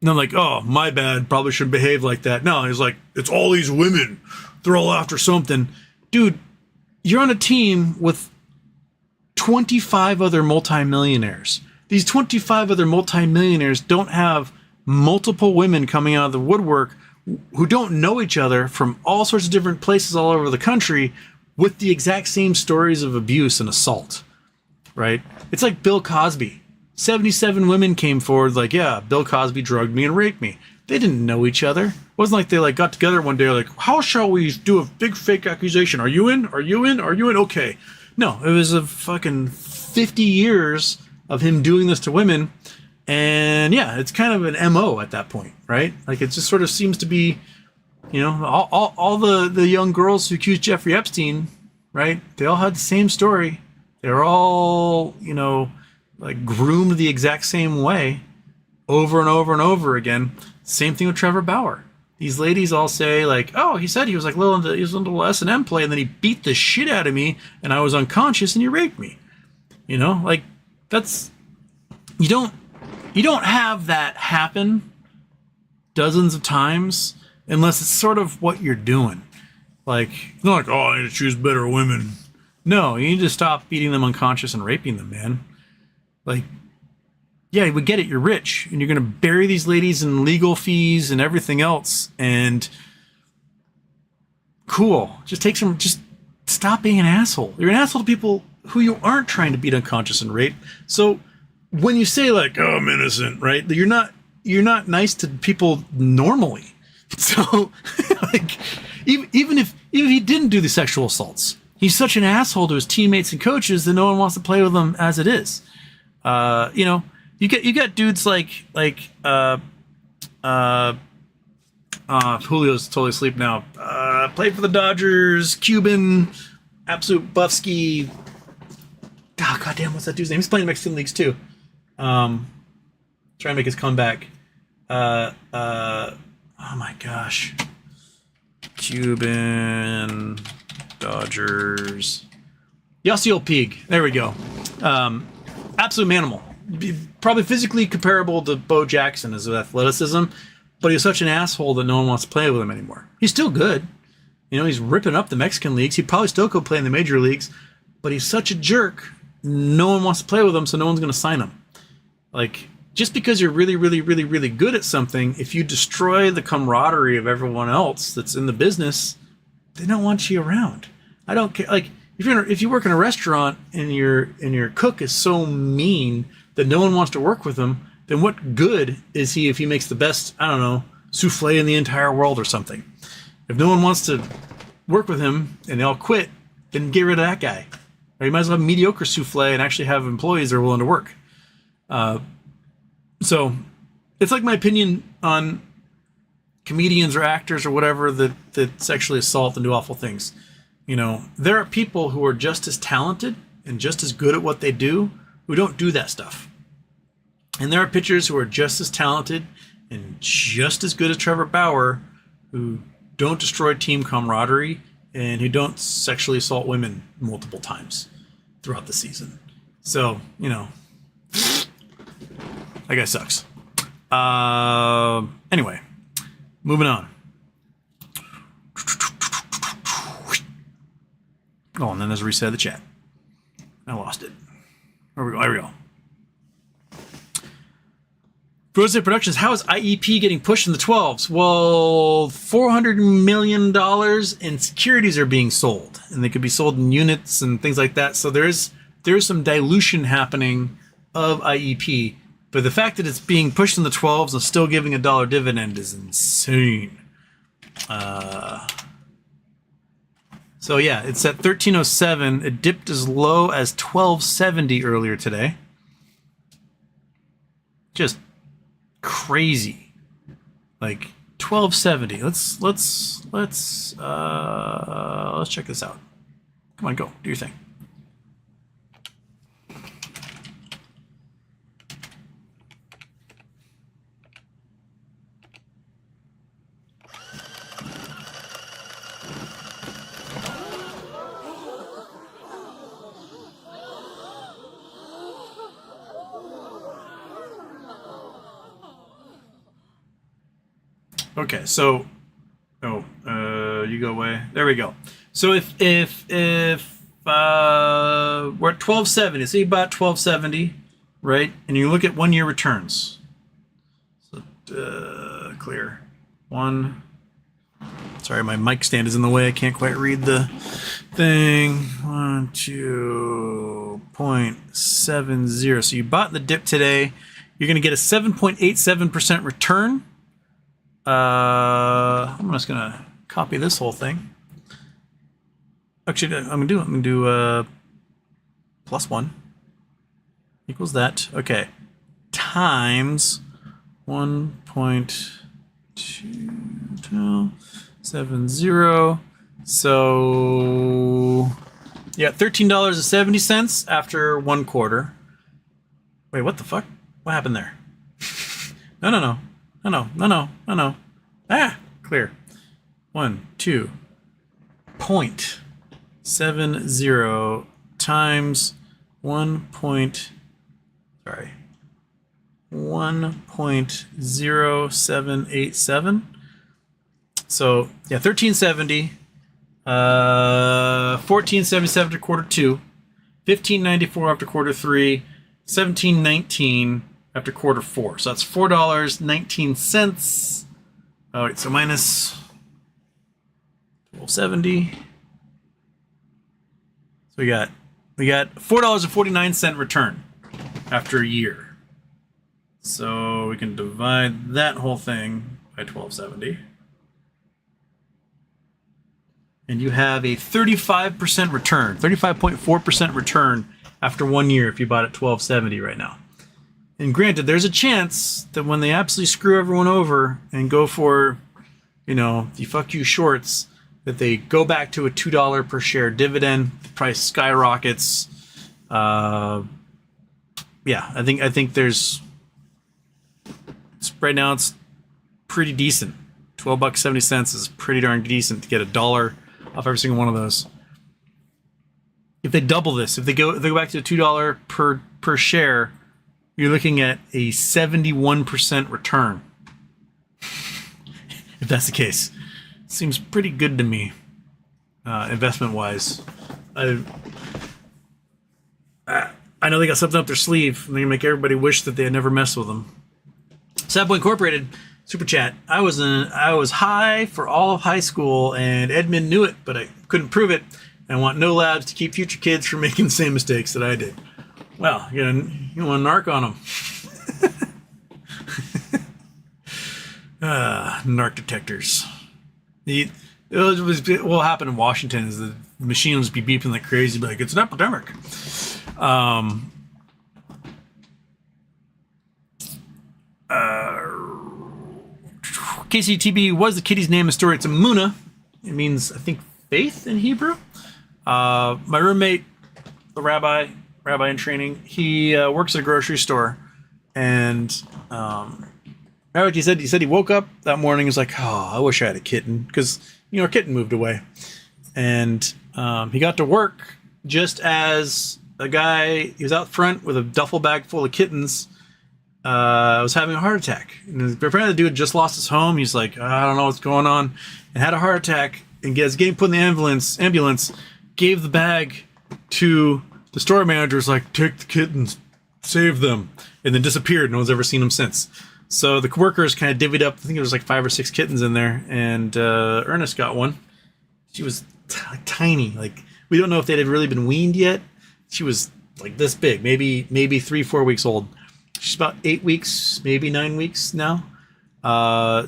I'm like, oh, my bad, probably shouldn't behave like that. No, he's like, it's all these women. They're all after something. Dude, you're on a team with 25 other multimillionaires. These 25 other multimillionaires don't have multiple women coming out of the woodwork who don't know each other from all sorts of different places all over the country with the exact same stories of abuse and assault, right? It's like Bill Cosby. 77 women came forward like, yeah, Bill Cosby drugged me and raped me. They didn't know each other. It wasn't like they like got together one day like, how shall we do a big fake accusation? Are you in? Are you in? Are you in? Okay. No, it was a fucking 50 years of him doing this to women. And yeah, it's kind of an MO at that point, right? Like it just sort of seems to be, you know, all the young girls who accused Jeffrey Epstein, right? They all had the same story. They're all, you know, like groomed the exact same way over and over and over again. Same thing with Trevor Bauer. These ladies all say like, oh, he said he was like he was a little S&M play, and then he beat the shit out of me and I was unconscious and he raped me. You know, like that's, you don't have that happen dozens of times unless it's sort of what you're doing. Like, it's not like, oh, I need to choose better women. No, you need to stop beating them unconscious and raping them, man. Like, yeah, we get it. You're rich and you're going to bury these ladies in legal fees and everything else. And cool. Just stop being an asshole. You're an asshole to people who you aren't trying to beat unconscious and rape. So when you say like, oh, I'm innocent, right? You're not nice to people normally. So like, even if he didn't do the sexual assaults, he's such an asshole to his teammates and coaches that no one wants to play with him as it is. You know, you got dudes like Julio's totally asleep now. Played for the Dodgers, Cuban, absolute buffski. Oh, goddamn, what's that dude's name? He's playing Mexican leagues too. Trying to make his comeback. Oh my gosh. Cuban Dodgers. Yasiel Puig. There we go. Absolute manimal. Probably physically comparable to Bo Jackson as with athleticism, but he's such an asshole that no one wants to play with him anymore. He's still good. You know, he's ripping up the Mexican leagues. He probably still could play in the major leagues, but he's such a jerk. No one wants to play with him, so no one's going to sign him. Like, just because you're really, really, really, really good at something, if you destroy the camaraderie of everyone else that's in the business, they don't want you around. I don't care. Like, if you work in a restaurant and your cook is so mean that no one wants to work with him, then what good is he if he makes the best, I don't know, souffle in the entire world or something? If no one wants to work with him and they all quit, then get rid of that guy. Or you might as well have mediocre souffle and actually have employees that are willing to work. So it's like my opinion on comedians or actors or whatever that sexually assault and do awful things. You know, there are people who are just as talented and just as good at what they do who don't do that stuff. And there are pitchers who are just as talented and just as good as Trevor Bauer who don't destroy team camaraderie and who don't sexually assault women multiple times throughout the season. So, you know, that guy sucks. Anyway, moving on. Oh, and then there's a reset of the chat. I lost it. There we go. There we go. Rose Productions, how is IEP getting pushed in the 12s? Well, $400 million in securities are being sold, and they could be sold in units and things like that. So there's some dilution happening of IEP, but the fact that it's being pushed in the 12s and still giving a dollar dividend is insane. So yeah, it's at 1307. It dipped as low as 1270 earlier today. Just crazy. Like 1270. Let's check this out. Come on, go. Do your thing. Okay, so, you go away. There we go. So if we're at 1270, so you bought 1270, right? And you look at 1 year returns. So clear. Sorry, my mic stand is in the way. I can't quite read the thing. 2.70. So you bought the dip today. You're going to get a 7.87% return. I'm just gonna copy this whole thing. Actually, I'm gonna do +1 equals that. Okay, times 1.2270. So yeah, $13.70 after 1 quarter. Wait, what the fuck? What happened there? No. Ah, clear. 2.70 times 1.0787. So yeah, 1370, 1477 after quarter 2, 1594 after quarter 3, 1719 after quarter 4. So that's $4.19. All right, so minus 1270. So we got $4.49 return after a year. So we can divide that whole thing by 1270. And you have a 35% return, 35.4% return after 1 year if you bought at 1270 right now. And granted, there's a chance that when they absolutely screw everyone over and go for, you know, the fuck you shorts, that they go back to a $2 per share dividend, the price skyrockets. Yeah, I think there's right now it's pretty decent. $12.70 is pretty darn decent to get $1 off every single one of those. If they double this, if they go back to a $2 per share, you're looking at a 71% return. if that's the case. Seems pretty good to me, investment-wise. I know they got something up their sleeve, and they're gonna make everybody wish that they had never messed with them. Sad Boy Incorporated, super chat. I was high for all of high school, and Edmund knew it, but I couldn't prove it. I want no labs to keep future kids from making the same mistakes that I did. Well, you want to narc on them. Narc detectors. What will happen in Washington is the machine will just be beeping like crazy, like it's an epidemic. KCTB was the kitty's name in the story. It's Amuna. It means, I think, faith in Hebrew. My roommate, the rabbi in training, he works at a grocery store, and he said he woke up that morning and was like, oh, I wish I had a kitten, because a kitten moved away, and he got to work just as a guy, he was out front with a duffel bag full of kittens, was having a heart attack. And apparently the dude just lost his home. He's like, I don't know what's going on, and had a heart attack, and was getting put in the ambulance, gave the bag to the store manager, was like, take the kittens, save them, and then disappeared. No one's ever seen him since. So the workers kind of divvied up, I think there was like 5 or 6 kittens in there, and Ernest got one. She was tiny. Like, we don't know if they had really been weaned yet. She was like this big, maybe 3-4 weeks old. She's about 8 weeks, maybe 9 weeks now.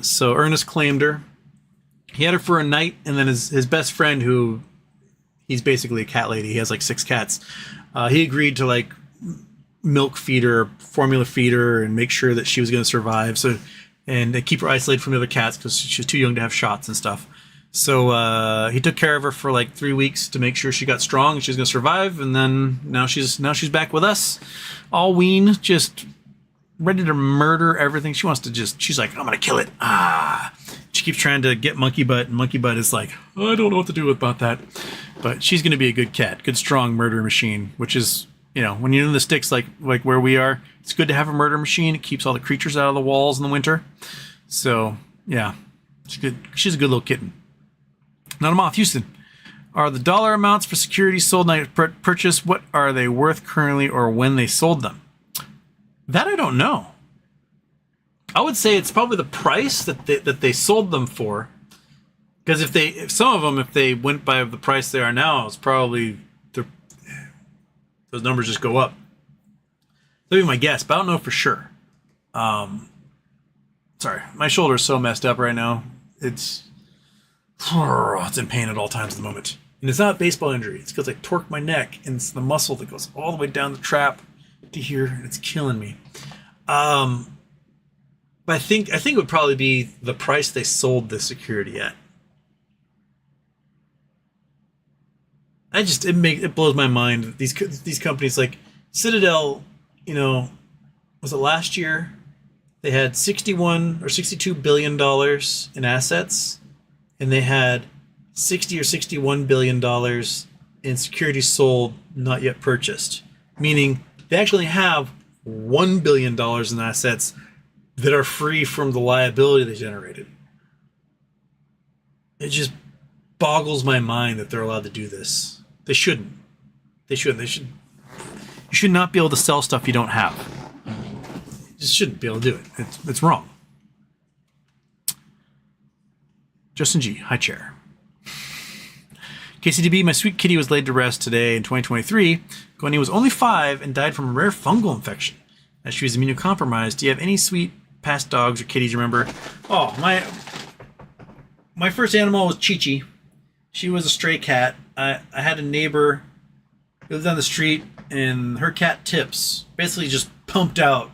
So Ernest claimed her. He had her for a night, and then his best friend, who he's basically a cat lady, he has like 6 cats. He agreed to like milk feed her, formula feed her, and make sure that she was going to survive. So, and keep her isolated from the other cats because she was too young to have shots and stuff. So he took care of her for like 3 weeks to make sure she got strong and she was going to survive. And then now she's back with us, all weaned, just ready to murder everything. She wants to she's like, I'm going to kill it. She keeps trying to get Monkey Butt, and Monkey Butt is like, I don't know what to do about that. But she's going to be a good cat, good, strong murder machine, which is, when you're in the sticks like where we are, it's good to have a murder machine. It keeps all the creatures out of the walls in the winter. So, yeah, she's good. She's a good little kitten. Not a moth. Houston. Are the dollar amounts for securities sold night purchase, what are they worth currently or when they sold them? That I don't know. I would say it's probably the price that they sold them for. Because if some of them, if they went by the price they are now, it's probably those numbers just go up. That'd be my guess, but I don't know for sure. Sorry, my shoulder is so messed up right now. It's in pain at all times at the moment. And it's not a baseball injury. It's because I torqued my neck, and it's the muscle that goes all the way down the trap to here, and it's killing me. But I think it would probably be the price they sold the security at. It blows my mind that these companies like Citadel, was it last year? They had $61 or $62 billion in assets, and they had $60 or $61 billion in securities sold, not yet purchased. Meaning they actually have $1 billion in assets that are free from the liability they generated. It just boggles my mind that they're allowed to do this. They shouldn't. You should not be able to sell stuff you don't have. You just shouldn't be able to do it. It's wrong. Justin G. High chair. KCDB, my sweet kitty was laid to rest today in 2023. Gwenny was only 5 and died from a rare fungal infection. As she was immunocompromised, do you have any sweet past dogs or kitties you remember? Oh, my first animal was Chi-Chi. She was a stray cat. I had a neighbor who lived down the street, and her cat Tips basically just pumped out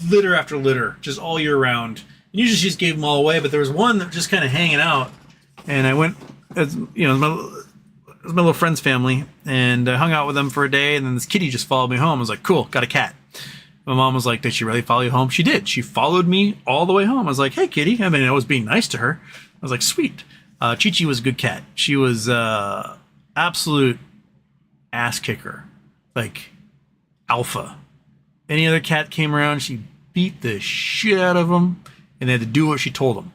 litter after litter, just all year round. And usually she just gave them all away, but there was one that was just kind of hanging out. And I went, it was my little friend's family, and I hung out with them for a day, and then this kitty just followed me home. I was like, cool, got a cat. My mom was like, did she really follow you home? She did. She followed me all the way home. I was like, hey, kitty. I mean, I was being nice to her. I was like, sweet. Chi-Chi was a good cat. She was absolute ass kicker, like alpha. Any other cat came around, she beat the shit out of them, and they had to do what she told them.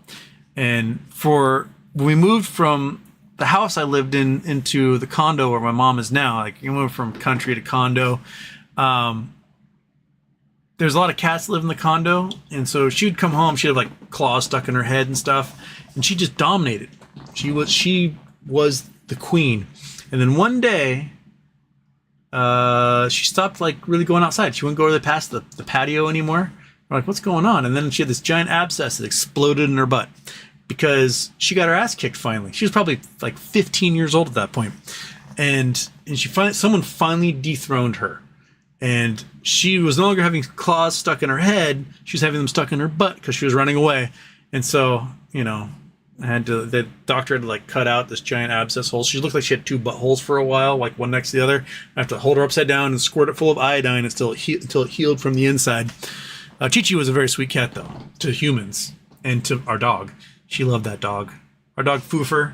And for when we moved from the house I lived in into the condo where my mom is now, like you moved from country to condo, there's a lot of cats that live in the condo, and so she'd come home, she'd have like claws stuck in her head and stuff, and she just dominated. She was the queen. And then one day, she stopped like really going outside. She wouldn't go past the patio anymore. We're like, what's going on? And then she had this giant abscess that exploded in her butt because she got her ass kicked finally. She was probably like 15 years old at that point. And someone finally dethroned her. And she was no longer having claws stuck in her head. She was having them stuck in her butt because she was running away. And so, the doctor had to like cut out this giant abscess hole. She looked like she had two buttholes for a while, like one next to the other. I have to hold her upside down and squirt it full of iodine until it healed from the inside. Chi-Chi was a very sweet cat, though, to humans and to our dog. She loved that dog. Our dog, Foofer.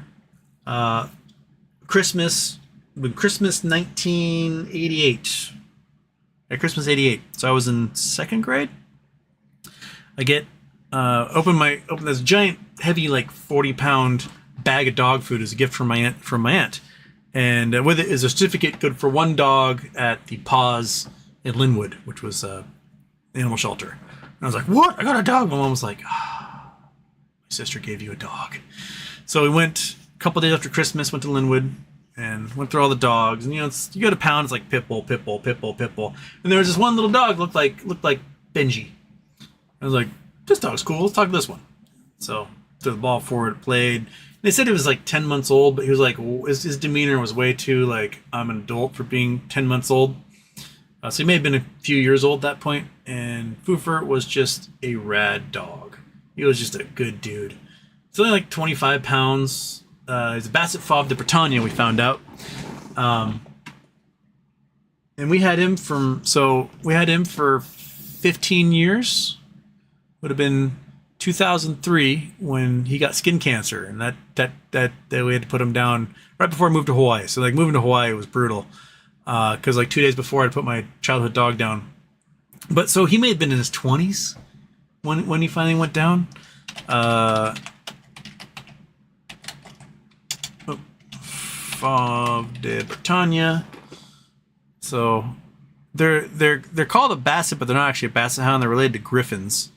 Christmas 1988. At Christmas 88. So I was in second grade. I get open this giant, heavy, like 40-pound bag of dog food as a gift from my aunt. And with it is a certificate good for one dog at the Paws in Linwood, which was animal shelter. And I was like, what? I got a dog. My mom was like, my sister gave you a dog. So we went a couple days after Christmas, went to Linwood and went through all the dogs. And you go to pound, it's like Pitbull. And there was this one little dog looked like Benji. I was like, this dog's cool. Let's talk to this one. So threw the ball forward, played. They said he was like 10 months old, but he was like, his demeanor was way too like, I'm an adult for being 10 months old. So he may have been a few years old at that point. And Foofer was just a rad dog. He was just a good dude. He's only like 25 pounds. He's a Basset Fauve de Bretagne, we found out. And we had him for 15 years. Would have been 2003 when he got skin cancer, and that we had to put him down right before I moved to Hawaii. So like moving to Hawaii was brutal, because like 2 days before I'd put my childhood dog down. But so he may have been in his 20s when he finally went down. Fauve de Bretagne. So they're called a Basset, but they're not actually a Basset Hound. They're related to Griffins.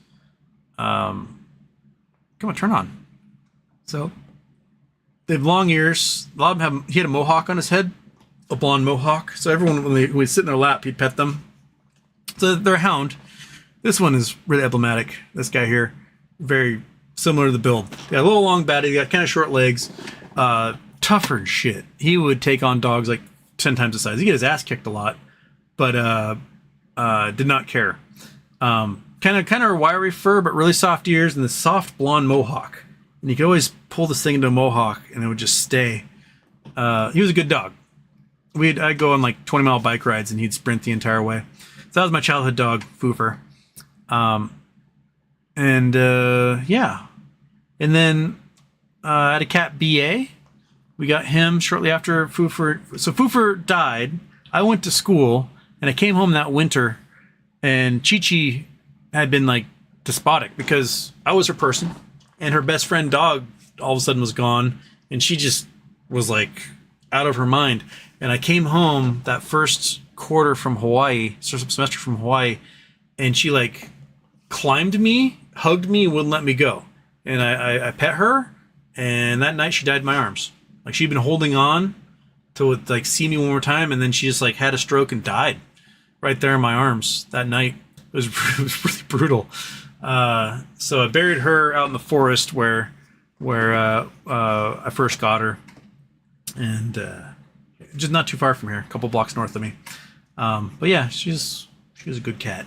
Come on, turn on. So they have long ears. A lot of them he had a mohawk on his head, a blonde mohawk. So everyone, when we'd sit in their lap, he'd pet them. So they're a hound. This one is really emblematic. This guy here, very similar to the build. Yeah, a little long body. He got kind of short legs. Tougher and shit. He would take on dogs like 10 times the size. He get his ass kicked a lot, but did not care. Kind of wiry fur, but really soft ears and this soft blonde mohawk. And you could always pull this thing into a mohawk and it would just stay. He was a good dog. I'd go on like 20-mile bike rides and he'd sprint the entire way. So that was my childhood dog, Foofer. Yeah. And then I had a cat, B.A. We got him shortly after Foofer. So Foofer died. I went to school and I came home that winter, and Chi-Chi had been like despotic because I was her person and her best friend dog all of a sudden was gone, and she just was like out of her mind. And I came home that first quarter from Hawaii, semester from Hawaii, and she like climbed me, hugged me, and wouldn't let me go. And I pet her, and that night she died in my arms. Like she'd been holding on to like see me one more time, and then she just like had a stroke and died right there in my arms that night. It was really brutal. So I buried her out in the forest where I first got her, and just not too far from here, a couple blocks north of me. But yeah, she was a good cat,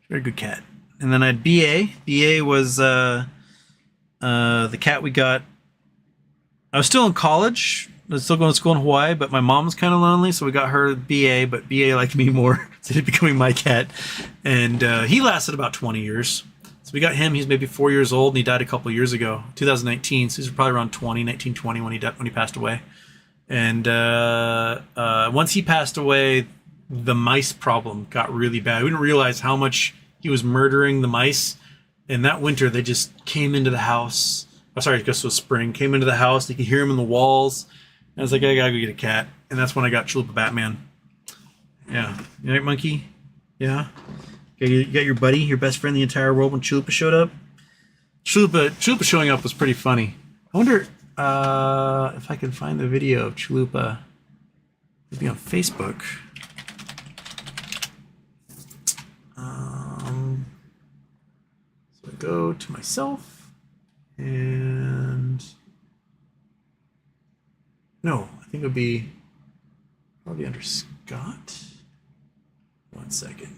very good cat. And then I had B.A. B.A. was the cat we got. I was still in college. I was still going to school in Hawaii, but my mom was kind of lonely, so we got her B.A., but B.A. liked me more, so he's becoming my cat. And he lasted about 20 years. So we got him. He's maybe 4 years old, and he died a couple years ago, 2019. So he's probably around 1920 when he passed away. And once he passed away, the mice problem got really bad. We didn't realize how much he was murdering the mice And that winter, they just came into the house. Oh, sorry, I guess it was spring. Came into the house. You could hear them in the walls. And I was like, I gotta go get a cat. And that's when I got Chalupa Batman. Yeah. You right, monkey? Yeah. You got your buddy, your best friend in the entire world when Chalupa showed up? Chalupa showing up was pretty funny. I wonder if I can find the video of Chalupa. It'd be on Facebook. So I go to myself and no, I think it would be probably under Scott. 1 second.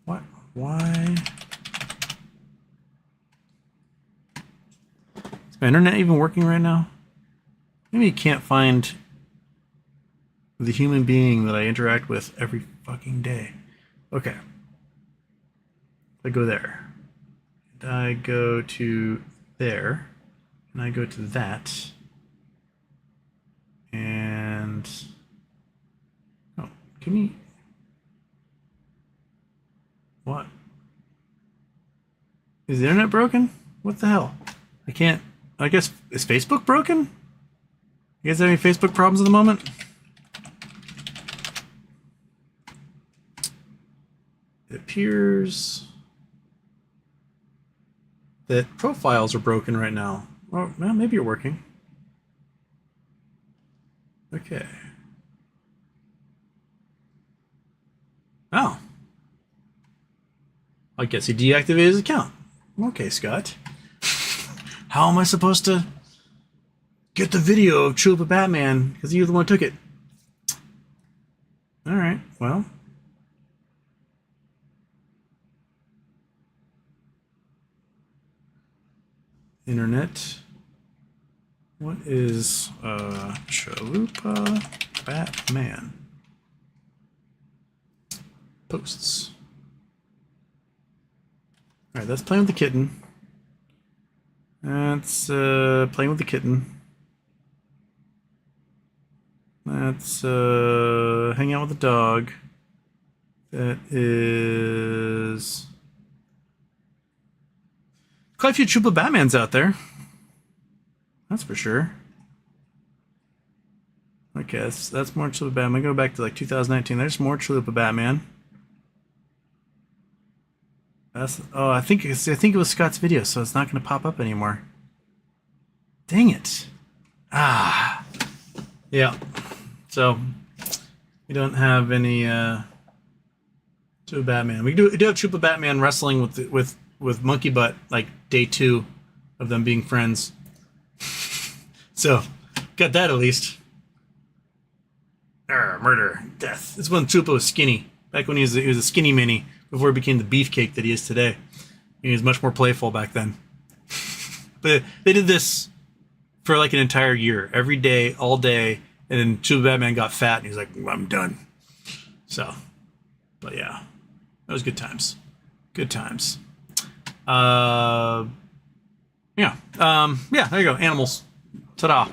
What? Why? Is my internet even working right now? Maybe you can't find the human being that I interact with every fucking day. Okay. I go there. And I go to there. And I go to that. And oh, can you? What? Is the internet broken? What the hell? I can't. I guess, is Facebook broken? You guys have any Facebook problems at the moment? It appears that profiles are broken right now. Oh, well, maybe you're working. Okay. Oh. I guess he deactivated his account. Okay, Scott. How am I supposed to get the video of Chalupa Batman? Because you're the one who took it. Alright, well. Internet. What is Chalupa Batman? Posts. Alright, that's playing with the kitten. That's playing with the kitten. That's hanging out with the dog. That is quite a few Chalupa Batmans out there. That's for sure. Okay, that's more Chalupa Batman. I go back to like 2019. There's more Chalupa Batman. I think it was Scott's video, so it's not going to pop up anymore. Dang it! Ah, yeah. So we don't have any Chalupa Batman. We do have Chalupa Batman wrestling with Monkey Butt like day 2 of them being friends. So got that at least. Murder, death. It's when Chalupa was skinny. Back when he was a skinny mini. Before he became the beefcake that he is today. He was much more playful back then. But they did this for like an entire year. Every day, all day. And then Chalupa Batman got fat and he was like, I'm done. So, but yeah. That was good times. Good times. Yeah. Yeah, there you go. Animals. Ta-da.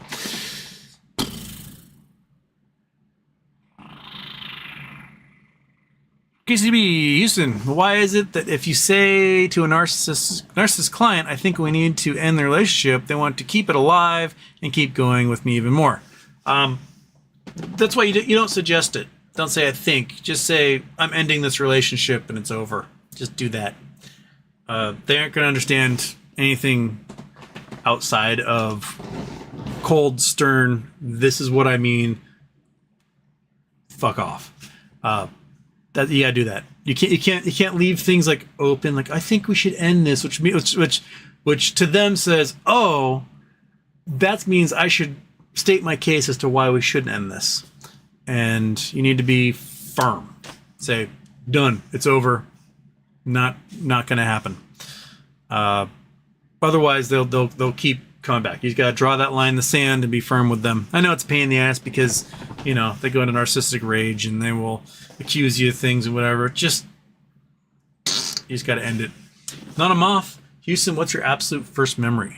KCB Houston, why is it that if you say to a narcissist client, I think we need to end the relationship, they want to keep it alive and keep going with me even more? That's why you don't suggest it. Don't say I think. Just say I'm ending this relationship and it's over. Just do that. They aren't going to understand anything outside of cold, stern, this is what I mean, fuck off. That you gotta do that. You can't leave things like open. Like I think we should end this, which to them says, oh, that means I should state my case as to why we shouldn't end this. And you need to be firm. Say, done. It's over. Not gonna happen. Otherwise, they'll keep coming back. You've got to draw that line in the sand and be firm with them. I know it's a pain in the ass because, they go into narcissistic rage and they will accuse you of things and whatever. You just got to end it. Not a moth. Houston, what's your absolute first memory?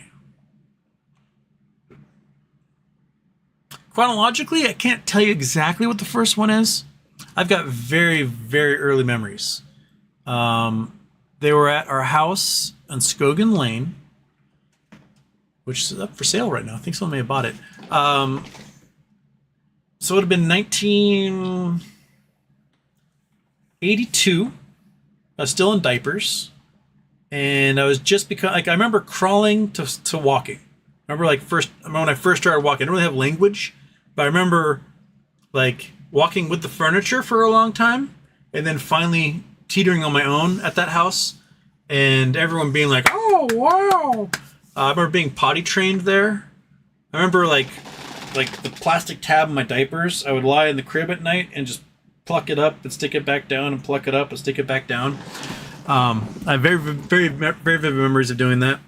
Chronologically, I can't tell you exactly what the first one is. I've got very, very early memories. They were at our house on Scogan Lane, which is up for sale right now. I think someone may have bought it. So it would have been 1982. I was still in diapers. And I was just I remember crawling to walking. I remember when I first started walking. I didn't really have language, but I remember like walking with the furniture for a long time, and then finally teetering on my own at that house, and everyone being like, "Oh wow!" I remember being potty trained there. I remember like the plastic tab in my diapers. I would lie in the crib at night and just pluck it up and stick it back down, and pluck it up and stick it back down. I have very, very, very vivid memories of doing that.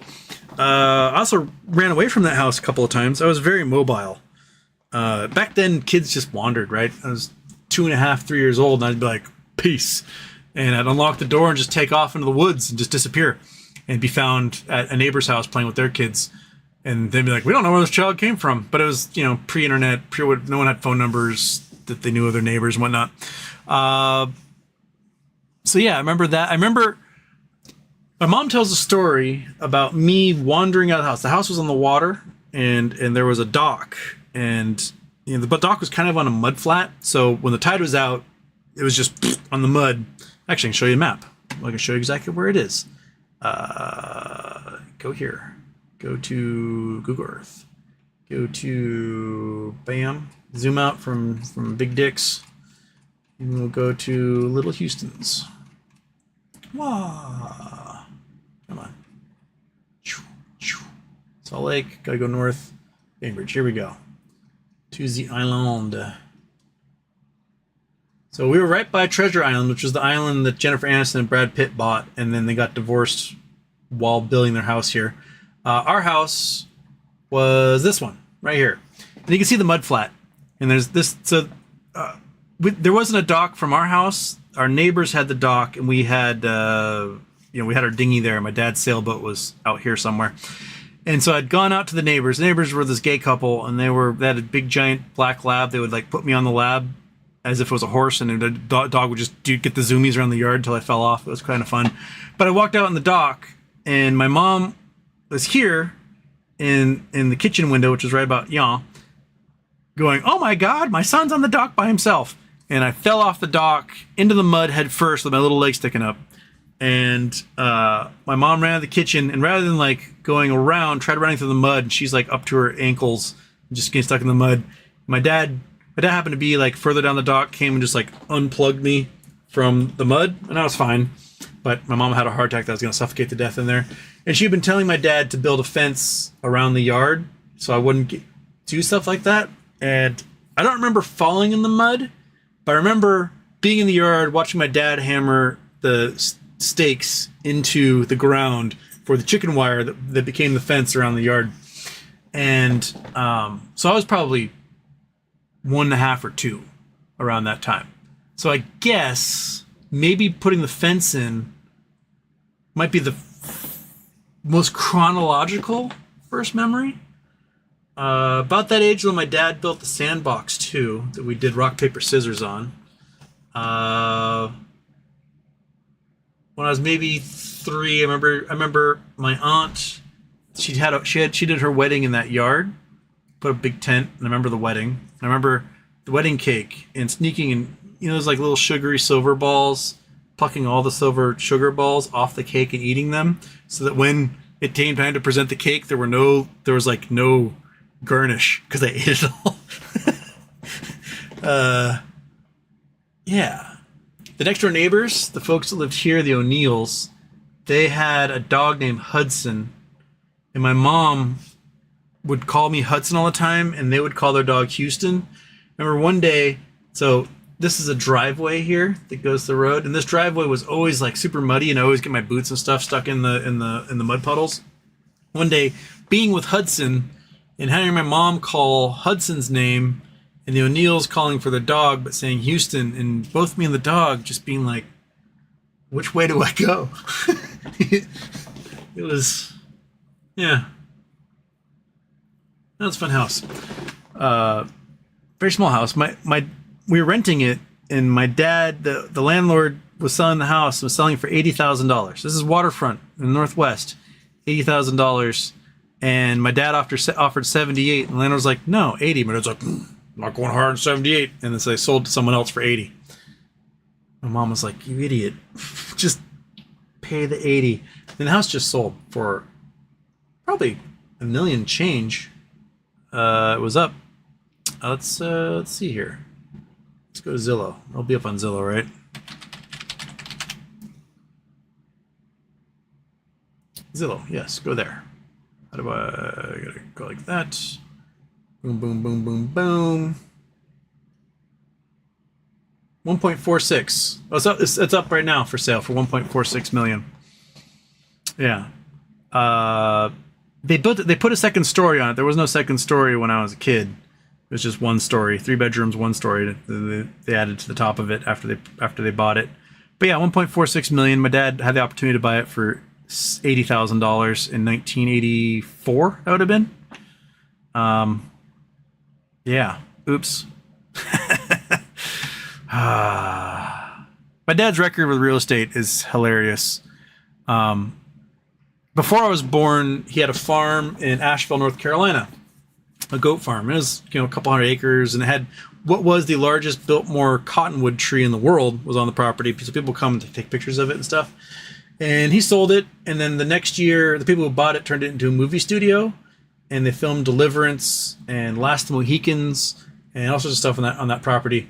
I also ran away from that house a couple of times. I was very mobile. Back then, kids just wandered, right? I was 2.5, 3 years old, and I'd be like, peace. And I'd unlock the door and just take off into the woods and just disappear and be found at a neighbor's house playing with their kids. And they'd be like, we don't know where this child came from. But it was, pre-internet, no one had phone numbers that they knew of their neighbors and whatnot. So yeah, I remember that. I remember my mom tells a story about me wandering out of the house. The house was on the water, and there was a dock, and the dock was kind of on a mud flat. So when the tide was out, it was just on the mud. Actually, I can show you a map. I can show you exactly where it is. Go here. Go to Google Earth. Go to bam. Zoom out from Big Dicks. And we'll go to Little Houston's. Wow. Come on. Salt Lake. Gotta go north. Bainbridge. Here we go. To the island. So we were right by Treasure Island, which was the island that Jennifer Aniston and Brad Pitt bought, and then they got divorced while building their house here. Our house was this one right here. And you can see the mud flat. And there's this. So there wasn't a dock from our house. Our neighbors had the dock, and we had, we had our dinghy there. My dad's sailboat was out here somewhere. And so I'd gone out to the neighbors. The neighbors were this gay couple, and they had a big giant black lab. They would like put me on the lab as if it was a horse, and the dog would just get the zoomies around the yard until I fell off. It was kind of fun. But I walked out on the dock, and my mom was here in the kitchen window, which was right about going, "Oh my God, my son's on the dock by himself." And I fell off the dock into the mud head first with my little leg sticking up. And my mom ran to the kitchen, and rather than like going around, tried running through the mud, and she's like up to her ankles, just getting stuck in the mud. My dad happened to be like further down the dock, came and just like unplugged me from the mud, and I was fine. But my mom had a heart attack that I was going to suffocate to death in there. And she'd been telling my dad to build a fence around the yard so I wouldn't do stuff like that. And I don't remember falling in the mud, but I remember being in the yard, watching my dad hammer the stakes into the ground for the chicken wire that became the fence around the yard. And so I was probably 1.5 or 2 around that time. So I guess maybe putting the fence in might be the most chronological first memory. About that age, though, my dad built the sandbox too that we did rock paper scissors on. When I was maybe 3, I remember my aunt. She did her wedding in that yard, put a big tent, and I remember the wedding. I remember the wedding cake and sneaking in, those like little sugary silver balls, plucking all the silver sugar balls off the cake and eating them, so that when it came time to present the cake, there was no garnish because I ate it all. Yeah. The next door neighbors, the folks that lived here, the O'Neills, they had a dog named Hudson, and my mom would call me Hudson all the time, and they would call their dog Houston. Remember one day, so this is a driveway here that goes to the road, and this driveway was always like super muddy, and I always get my boots and stuff stuck in the mud puddles. One day, being with Hudson and having my mom call Hudson's name, and the O'Neills calling for their dog but saying Houston, and both me and the dog just being like, which way do I go? It was, yeah. That was a fun house. very small house. We were renting it, and my dad, the landlord, was selling the house. Was selling for $80,000. This is waterfront in the Northwest, $80,000. And my dad offered 78, and the landlord was like, "No, 80." But it's like, "I'm not going higher than 78." And then so they sold to someone else for 80. My mom was like, "You idiot, just pay the 80." And the house just sold for probably $1 million change. It was up. Let's see here. Let's go to Zillow. It'll be up on Zillow, right? Zillow, yes, go there. How do I gotta go like that? Boom, boom, boom, boom, boom. 1.46. Oh, it's up right now for sale for 1.46 million. Yeah. They put a second story on it. There was no second story when I was a kid. It was just one story, 3 bedrooms, 1 story. They added to the top of it after they bought it. But yeah, 1.46 million. My dad had the opportunity to buy it for $80,000 in 1984. That would have been. Yeah. Oops. My dad's record with real estate is hilarious. Before I was born, he had a farm in Asheville, North Carolina, a goat farm. It was, a couple hundred acres, and it had what was the largest Biltmore cottonwood tree in the world was on the property. So people come to take pictures of it and stuff. And he sold it, and then the next year, the people who bought it turned it into a movie studio, and they filmed Deliverance and Last of the Mohicans and all sorts of stuff on that property.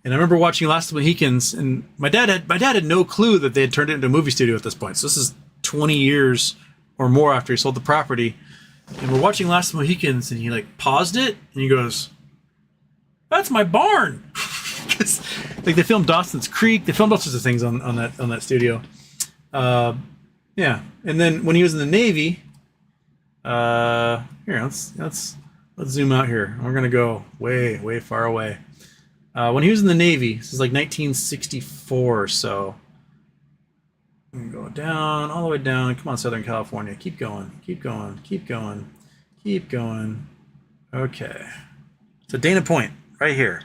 And I remember watching Last of the Mohicans, and my dad had no clue that they had turned it into a movie studio at this point. So this is 20 years or more after he sold the property. And we're watching Last of the Mohicans, and he paused it, and he goes, "That's my barn." They filmed Dawson's Creek. They filmed all sorts of things on that studio. Yeah. And then when he was in the Navy, here, let's zoom out here. We're gonna go way, way far away. When he was in the Navy, this is 1964 or so. I'm gonna go down, all the way down. Come on, Southern California. Keep going, keep going, keep going, keep going. Okay. So Dana Point, right here.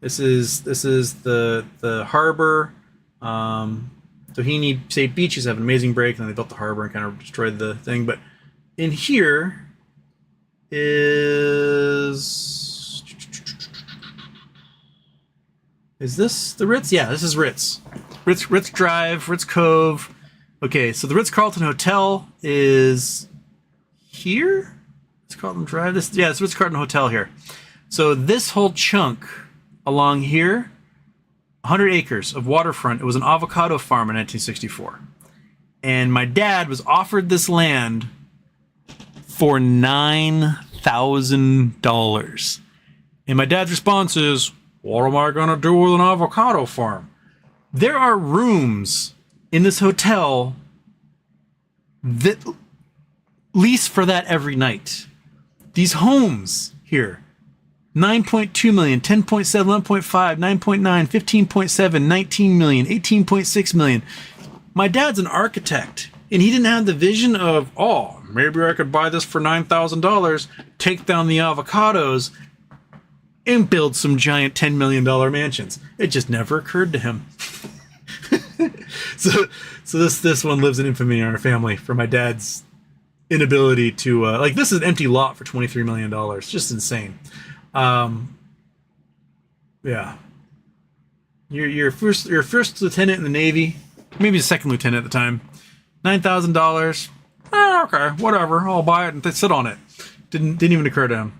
This is the harbor. Doheny State Beaches have an amazing break, and then they built the harbor and kind of destroyed the thing. But in here is this the Ritz? Yeah, this is Ritz. Ritz Drive, Ritz Cove. Okay, so the Ritz-Carlton Hotel is here. Ritz-Carlton Drive. It's Ritz-Carlton Hotel here. So this whole chunk along here, 100 acres of waterfront. It was an avocado farm in 1964. And my dad was offered this land for $9,000. And my dad's response is, "What am I going to do with an avocado farm?" There are rooms in this hotel that lease for that every night. These homes here, 9.2 million, 10.7, 11.5, 9.9, 15.7, 19 million, 18.6 million. My dad's an architect, and he didn't have the vision of, maybe I could buy this for $9,000, take down the avocados, and build some giant $10 million mansions. It just never occurred to him. So this one lives in infamy in our family for my dad's inability to, this is an empty lot for $23 million. Just insane. Yeah. You're first lieutenant in the Navy, maybe a second lieutenant at the time. $9,000. Okay, whatever. I'll buy it and sit on it. Didn't even occur to him.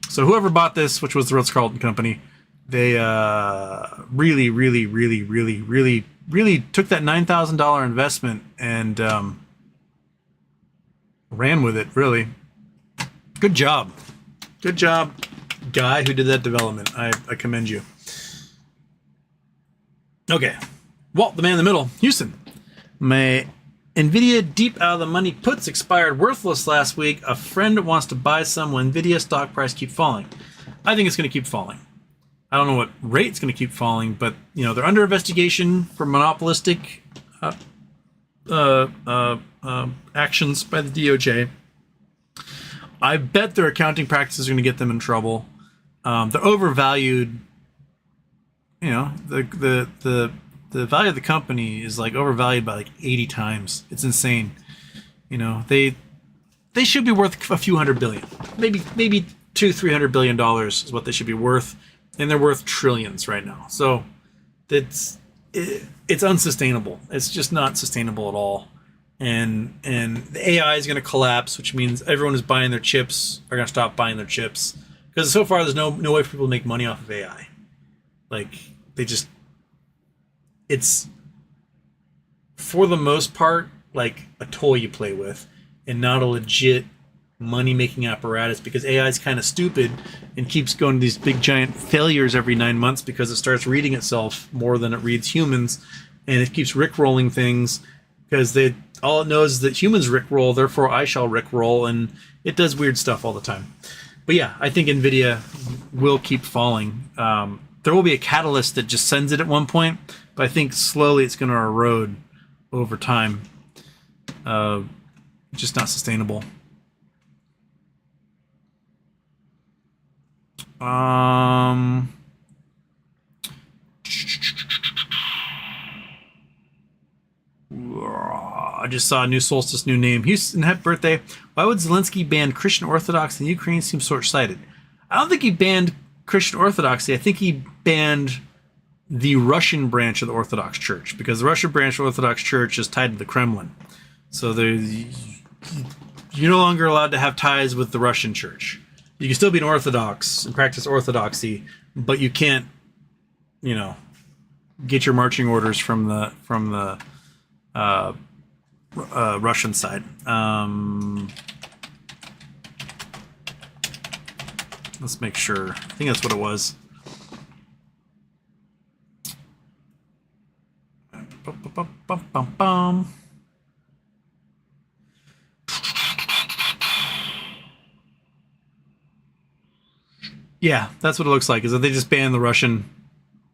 So whoever bought this, which was the Ritz-Carlton Company, they really took that $9,000 investment and ran with it. Really, good job, guy who did that development. I commend you. Okay, Walt, the man in the middle, Houston. My NVIDIA deep out of the money puts expired worthless last week. A friend wants to buy some when NVIDIA stock price keep falling. I think it's going to keep falling. I don't know what rate it's going to keep falling, but they're under investigation for monopolistic actions by the DOJ. I bet their accounting practices are going to get them in trouble. They're overvalued. You know, the value of the company is like overvalued by like 80 times. It's insane. You know, they should be worth a few hundred billion, maybe $200-300 billion is what they should be worth, and they're worth trillions right now. So it's unsustainable. It's just not sustainable at all. And the AI is going to collapse, which means everyone who's buying their chips are going to stop buying their chips, because so far there's no way for people to make money off of AI. Like it's for the most part like a toy you play with, and not a legit money-making apparatus, because AI is kind of stupid and keeps going to these big giant failures every 9 months because it starts reading itself more than it reads humans, and it keeps rickrolling things because all it knows is that humans rickroll, therefore I shall rickroll, and it does weird stuff all the time. But yeah, I think NVIDIA will keep falling. There will be a catalyst that just sends it at one point, but I think slowly it's going to erode over time. Just not sustainable. I just saw a new solstice, new name. Houston, happy birthday. Why would Zelensky ban Christian Orthodox in Ukraine? Seems short-sighted. I don't think he banned Christian Orthodoxy. I think he banned the Russian branch of the Orthodox Church, because the Russian branch of the Orthodox Church is tied to the Kremlin. So you're no longer allowed to have ties with the Russian Church. You can still be an Orthodox and practice Orthodoxy, but you can't, you know, get your marching orders from the Russian side. Let's make sure. I think that's what it was. Yeah, that's what it looks like, is that they just banned the Russian.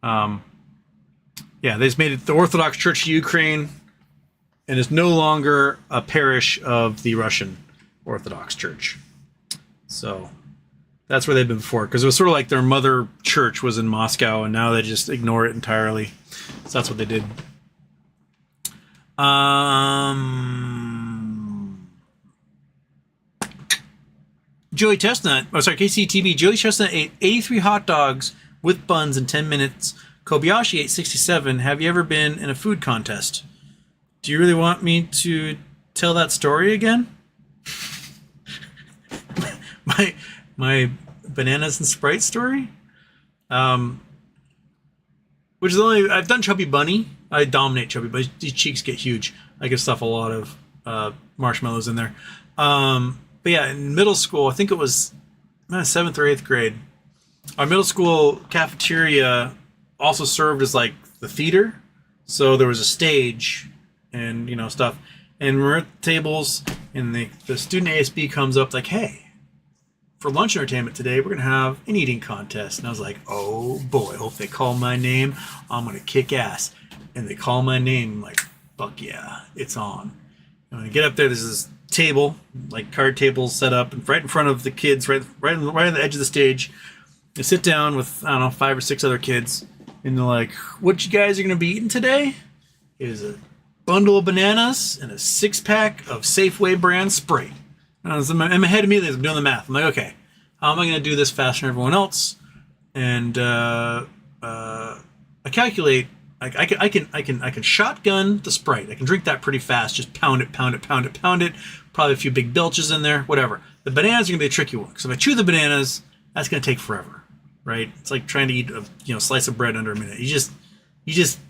Yeah, they just made it the Orthodox Church of Ukraine, and it's no longer a parish of the Russian Orthodox Church. So that's where they've been before, because it was sort of like their mother church was in Moscow, and now they just ignore it entirely. So that's what they did. Joey Chestnut, KCTV, Joey Chestnut ate 83 hot dogs with buns in 10 minutes. Kobayashi ate 67. Have you ever been in a food contest? Do you really want me to tell that story again? my bananas and Sprite story? Which is only, I've done Chubby Bunny. I dominate Chubby Bunny. These cheeks get huge. I can stuff a lot of marshmallows in there. But yeah, in middle school, I think it was 7th or 8th grade, our middle school cafeteria also served as like the theater. So there was a stage and, you know, stuff. And we're at the tables, and the student ASB comes up like, hey, for lunch entertainment today, we're going to have an eating contest. And I was like, oh boy, I hope they call my name. I'm going to kick ass. And they call my name, I'm like, fuck yeah, it's on. And when I get up there, there's this table, like card tables set up right in front of the kids, right on the edge of the stage. I sit down with, I don't know, 5 or 6 other kids, and they're like, what you guys are going to be eating today is a bundle of bananas and a 6-pack of Safeway brand Sprite. And I was in my head immediately, I'm doing the math. I'm like, okay, how am I going to do this faster than everyone else? And I calculate, I can shotgun the Sprite. I can drink that pretty fast. Just pound it. Probably a few big belches in there, whatever. The bananas are gonna be a tricky one, because if I chew the bananas, that's gonna take forever, right? It's like trying to eat a slice of bread under a minute. You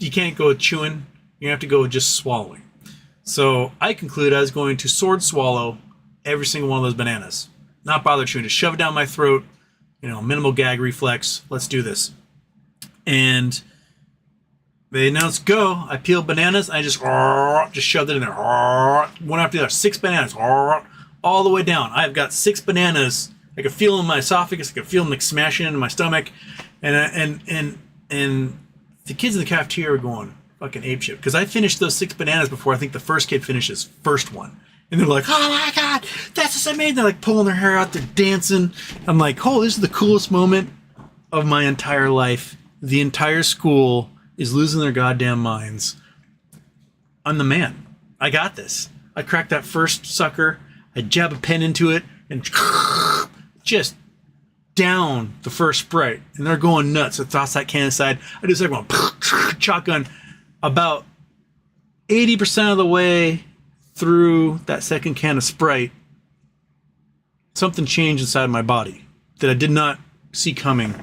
can't go with chewing. You have to go with just swallowing. So I concluded I was going to sword swallow every single one of those bananas, not bother chewing, just shove it down my throat. Minimal gag reflex. Let's do this. And they announced go. I peeled bananas. I just shoved it in there. One after the other. 6 bananas. All the way down. I've got 6 bananas. I could feel them in my esophagus. I could feel them like smashing into my stomach. And the kids in the cafeteria were going fucking apeshit, because I finished those 6 bananas before I think the first kid finished his first one. And they're like, oh my God, that's fastest I made. They're like pulling their hair out, they're dancing. I'm like, oh, this is the coolest moment of my entire life. The entire school is losing their goddamn minds. I'm the man. I got this. I cracked that first sucker. I jab a pen into it and just down the first Sprite. And they're going nuts. I toss that can aside. I do second one. Shotgun. About 80% of the way through that second can of Sprite, something changed inside my body that I did not see coming.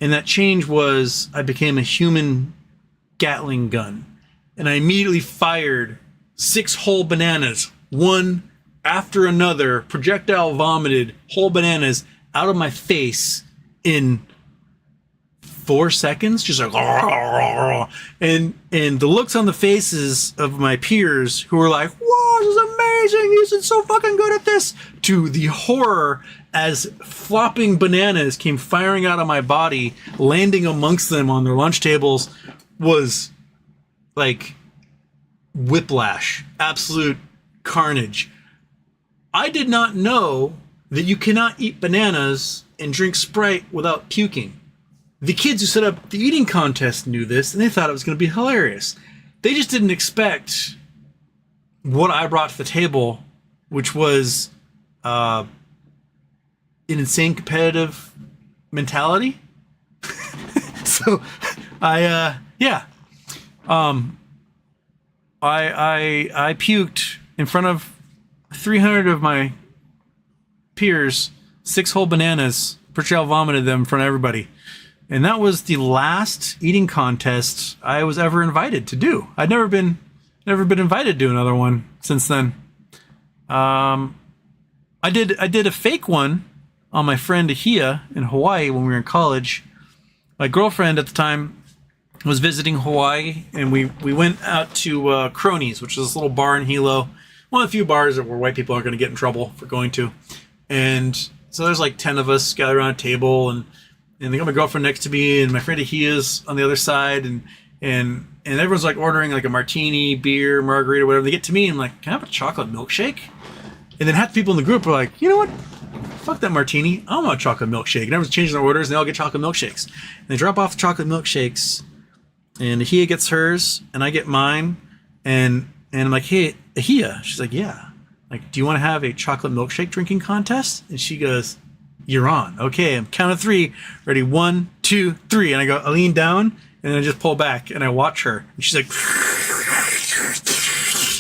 And that change was I became a human Gatling gun. And I immediately fired 6 whole bananas, one after another, projectile vomited whole bananas out of my face in 4 seconds, just like, and the looks on the faces of my peers who were like, whoa, this is amazing, he's so fucking good at this, to the horror as flopping bananas came firing out of my body, landing amongst them on their lunch tables, was like whiplash, absolute carnage. I did not know that you cannot eat bananas and drink Sprite without puking. The kids who set up the eating contest knew this, and they thought it was going to be hilarious. They just didn't expect what I brought to the table, which was an insane competitive mentality. So I puked in front of 300 of my peers, 6 whole bananas, projectile vomited them in front of everybody. And that was the last eating contest I was ever invited to do. I'd never been invited to do another one since then. I did a fake one on my friend Ahia in Hawaii when we were in college. My girlfriend at the time was visiting Hawaii, and we went out to Cronies, which is this little bar in Hilo. One of the few bars that where white people aren't going to get in trouble for going to. And so there's like 10 of us gathered around a table, and they got my girlfriend next to me, and my friend Ahia's on the other side, and everyone's like ordering like a martini, beer, margarita, whatever. They get to me, and I'm like, can I have a chocolate milkshake? And then half the people in the group are like, you know what? Fuck that martini. I want a chocolate milkshake. And everyone's changing their orders, and they all get chocolate milkshakes. And they drop off the chocolate milkshakes, and Ahia gets hers, and I get mine, and I'm like, hey, Ahia. She's like, yeah. Like, do you want to have a chocolate milkshake drinking contest? And she goes, you're on. Okay, I'm count of 3. Ready, 1, 2, 3. And I lean down, and I just pull back, and I watch her. And she's like,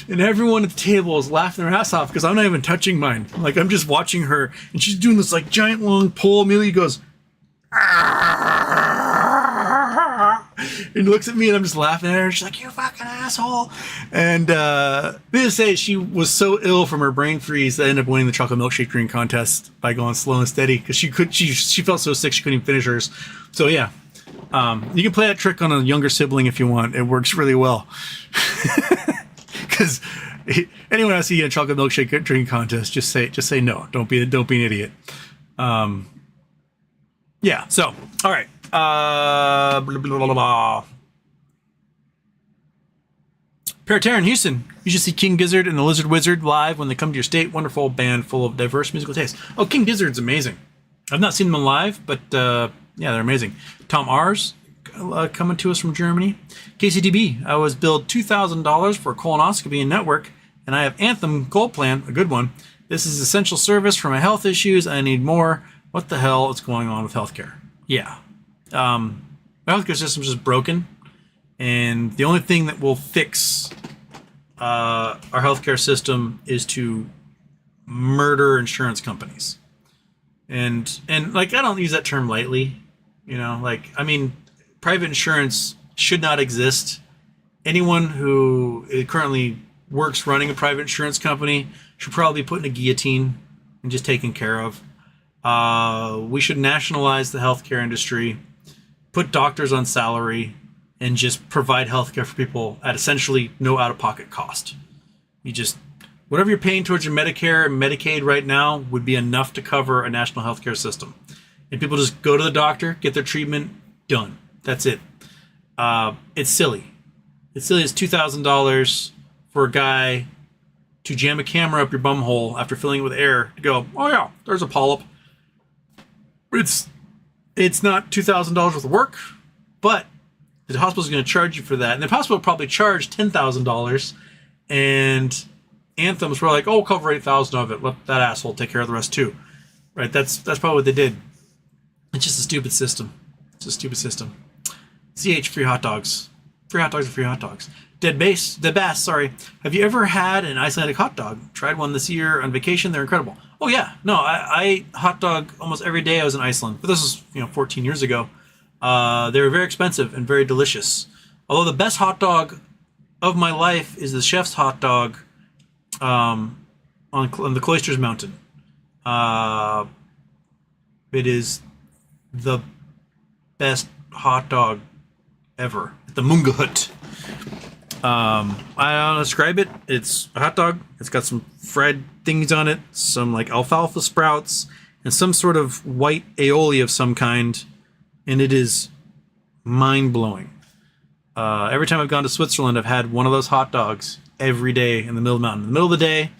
and everyone at the table is laughing their ass off because I'm not even touching mine. Like, I'm just watching her, and she's doing this like giant long pull. Amelia goes, and looks at me, and I'm just laughing at her. She's like, you fucking asshole. And needless to say, she was so ill from her brain freeze that I ended up winning the chocolate milkshake drinking contest by going slow and steady because she felt so sick she couldn't even finish hers. So yeah, you can play that trick on a younger sibling if you want. It works really well. Because anyone I see in a chocolate milkshake drinking contest, just say no. Don't be an idiot. Yeah. So all right. Blah, blah, blah, blah, blah. Paratarian Houston, you should see King Gizzard and the Lizard Wizard live when they come to your state. Wonderful band full of diverse musical tastes. Oh, King Gizzard's amazing. I've not seen them live, but yeah, they're amazing. Tom R's coming to us from Germany. KCDB, I was billed $2,000 for a colonoscopy and network, and I have Anthem Gold Plan, a good one. This is essential service for my health issues. I need more. What the hell is going on with healthcare? Yeah. My healthcare system is just broken, and the only thing that will fix our healthcare system is to murder insurance companies. And like, I don't use that term lightly, you know, like, I mean, private insurance should not exist. Anyone who currently works running a private insurance company should probably be put in a guillotine and just taken care of. We should nationalize the healthcare industry, put doctors on salary, and just provide healthcare for people at essentially no out-of-pocket cost. You just, whatever you're paying towards your Medicare and Medicaid right now would be enough to cover a national healthcare system. And people just go to the doctor, get their treatment, done. That's it. It's silly. It's silly. It's $2,000 for a guy to jam a camera up your bum hole after filling it with air to go, oh yeah, there's a polyp. It's not $2,000 worth of work, but the hospital's going to charge you for that. And the hospital will probably charge $10,000. And Anthem's were like, oh, we'll cover 8,000 of it. Let that asshole take care of the rest too. Right? That's probably what they did. It's just a stupid system. It's a stupid system. CH, free hot dogs. Free hot dogs are free hot dogs. Dead Bass, sorry. Have you ever had an Icelandic hot dog? Tried one this year on vacation. They're incredible. Oh yeah. No, I ate hot dog almost every day I was in Iceland. But this was 14 years ago. They were very expensive and very delicious. Although the best hot dog of my life is the chef's hot dog on the Cloisters Mountain. It is the best hot dog ever at the Mungahut. I don't describe it. It's a hot dog. It's got some fried things on it, some like alfalfa sprouts, and some sort of white aioli of some kind. And it is mind-blowing. Every time I've gone to Switzerland, I've had one of those hot dogs every day in the middle of the mountain. In the middle of the day,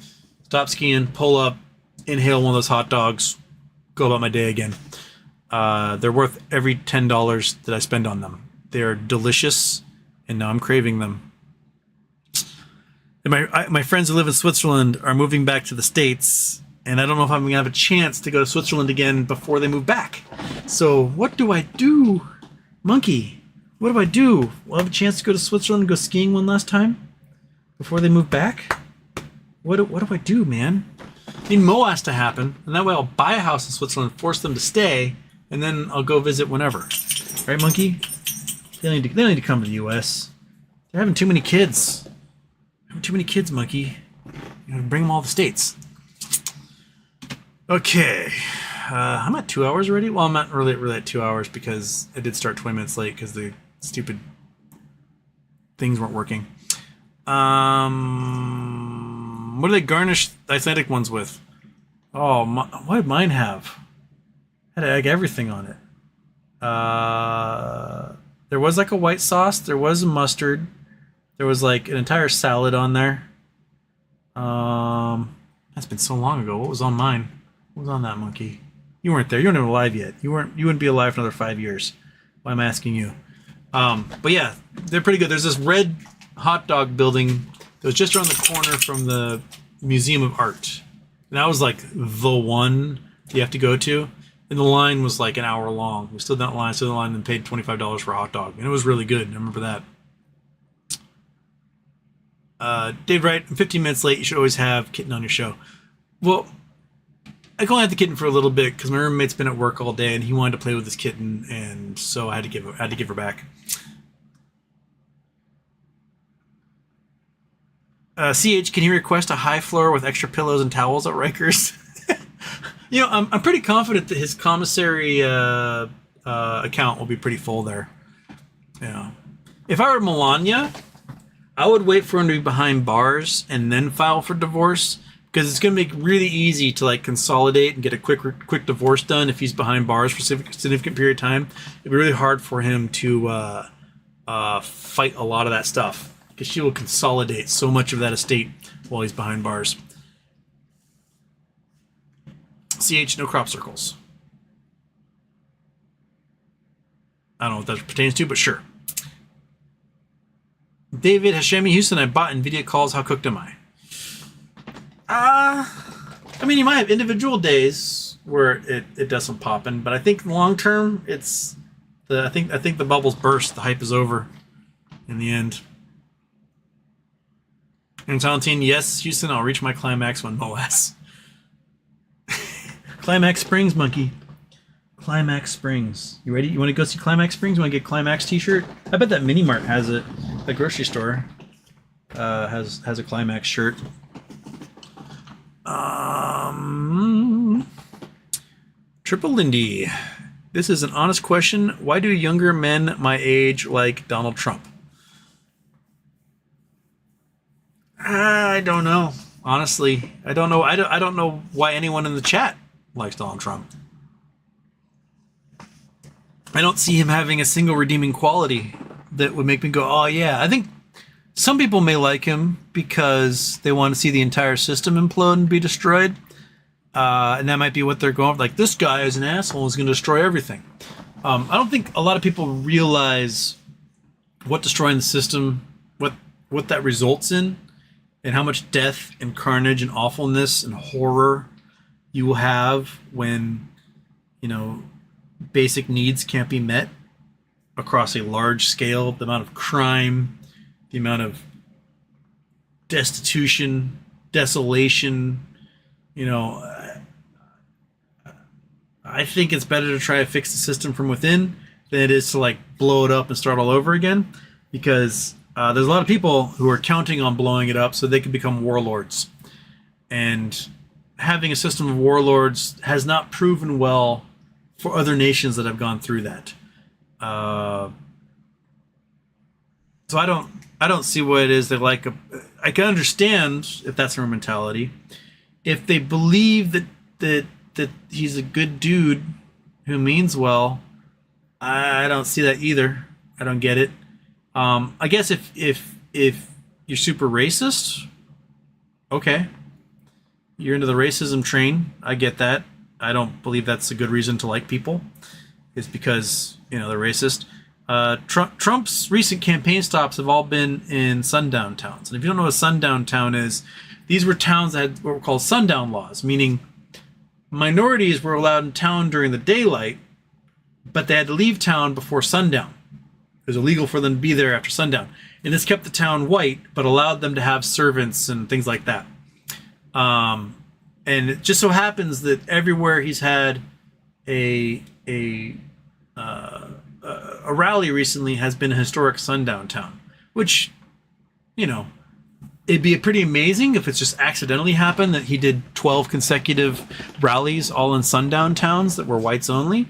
stop skiing, pull up, inhale one of those hot dogs, go about my day again. They're worth every $10 that I spend on them. They're delicious, and now I'm craving them. And my friends who live in Switzerland are moving back to the States, and I don't know if I'm going to have a chance to go to Switzerland again before they move back. So what do I do? Monkey, what do I do? Will I have a chance to go to Switzerland and go skiing one last time before they move back? What do I do, man? I need MOAS to happen, and that way I'll buy a house in Switzerland, force them to stay, and then I'll go visit whenever. Right, Monkey? They don't need to come to the U.S. They're having too many kids. Too many kids, Monkey. You gotta bring them all to the States. Okay. I'm at 2 hours already. Well, I'm not really at 2 hours because I did start 20 minutes late because the stupid things weren't working. What do they garnish the Icelandic ones with? Oh, what did mine have? Had egg everything on it. There was like a white sauce. There was a mustard. There was like an entire salad on there. That's been so long ago. What was on mine? What was on that, Monkey? You weren't there. You weren't even alive yet. You wouldn't be alive for another 5 years. Why am I asking you? But yeah, they're pretty good. There's this red hot dog building that was just around the corner from the Museum of Art. And that was like the one you have to go to. And the line was like an hour long. We stood in that line, and paid $25 for a hot dog. And it was really good. I remember that. Dave Wright, I'm 15 minutes late. You should always have kitten on your show. Well, I can only have the kitten for a little bit because my roommate's been at work all day and he wanted to play with his kitten, and so I had to give her back. CH, can you request a high floor with extra pillows and towels at Rikers? I'm pretty confident that his commissary account will be pretty full there. Yeah. If I were Melania, I would wait for him to be behind bars and then file for divorce, because it's going to make really easy to like consolidate and get a quick divorce done if he's behind bars for a significant period of time. It'd be really hard for him to fight a lot of that stuff, because she will consolidate so much of that estate while he's behind bars. CH, no crop circles. I don't know what that pertains to, but sure. David Hashemi Houston, I bought NVIDIA calls. How cooked am I? I mean, you might have individual days where it does some popping, but I think long term, I think the bubbles burst. The hype is over in the end. And Valentine, yes, Houston, I'll reach my climax when MOAS. Climax Springs, Monkey. Climax Springs. You ready? You want to go see Climax Springs? You want to get Climax t-shirt? I bet that Mini Mart has it. The grocery store has a Climax shirt. Triple Lindy. This is an honest question. Why do younger men my age like Donald Trump? I don't know. Honestly, I don't know. I don't know why anyone in the chat likes Donald Trump. I don't see him having a single redeeming quality that would make me go, oh yeah. I think some people may like him because they want to see the entire system implode and be destroyed. And that might be what they're going for. Like, this guy is an asshole, is going to destroy everything. I don't think a lot of people realize what destroying the system, what that results in, and how much death and carnage and awfulness and horror you will have when, basic needs can't be met across a large scale. The amount of crime, the amount of destitution, desolation, I think it's better to try to fix the system from within than it is to blow it up and start all over again, because there's a lot of people who are counting on blowing it up so they can become warlords, and having a system of warlords has not proven well for other nations that have gone through that. So I don't see what it is they like. I can understand if that's their mentality. If they believe that he's a good dude who means well, I don't see that either. I don't get it. I guess if you're super racist, okay, you're into the racism train. I get that. I don't believe that's a good reason to like people. It's because they're racist. Trump's recent campaign stops have all been in sundown towns, and if you don't know what a sundown town is, these were towns that had what were called sundown laws, meaning minorities were allowed in town during the daylight, but they had to leave town before sundown. It was illegal for them to be there after sundown. And this kept the town white, but allowed them to have servants and things like that. And it just so happens that everywhere he's had a rally recently has been a historic sundown town, which, it'd be pretty amazing if it's just accidentally happened that he did 12 consecutive rallies all in sundown towns that were whites only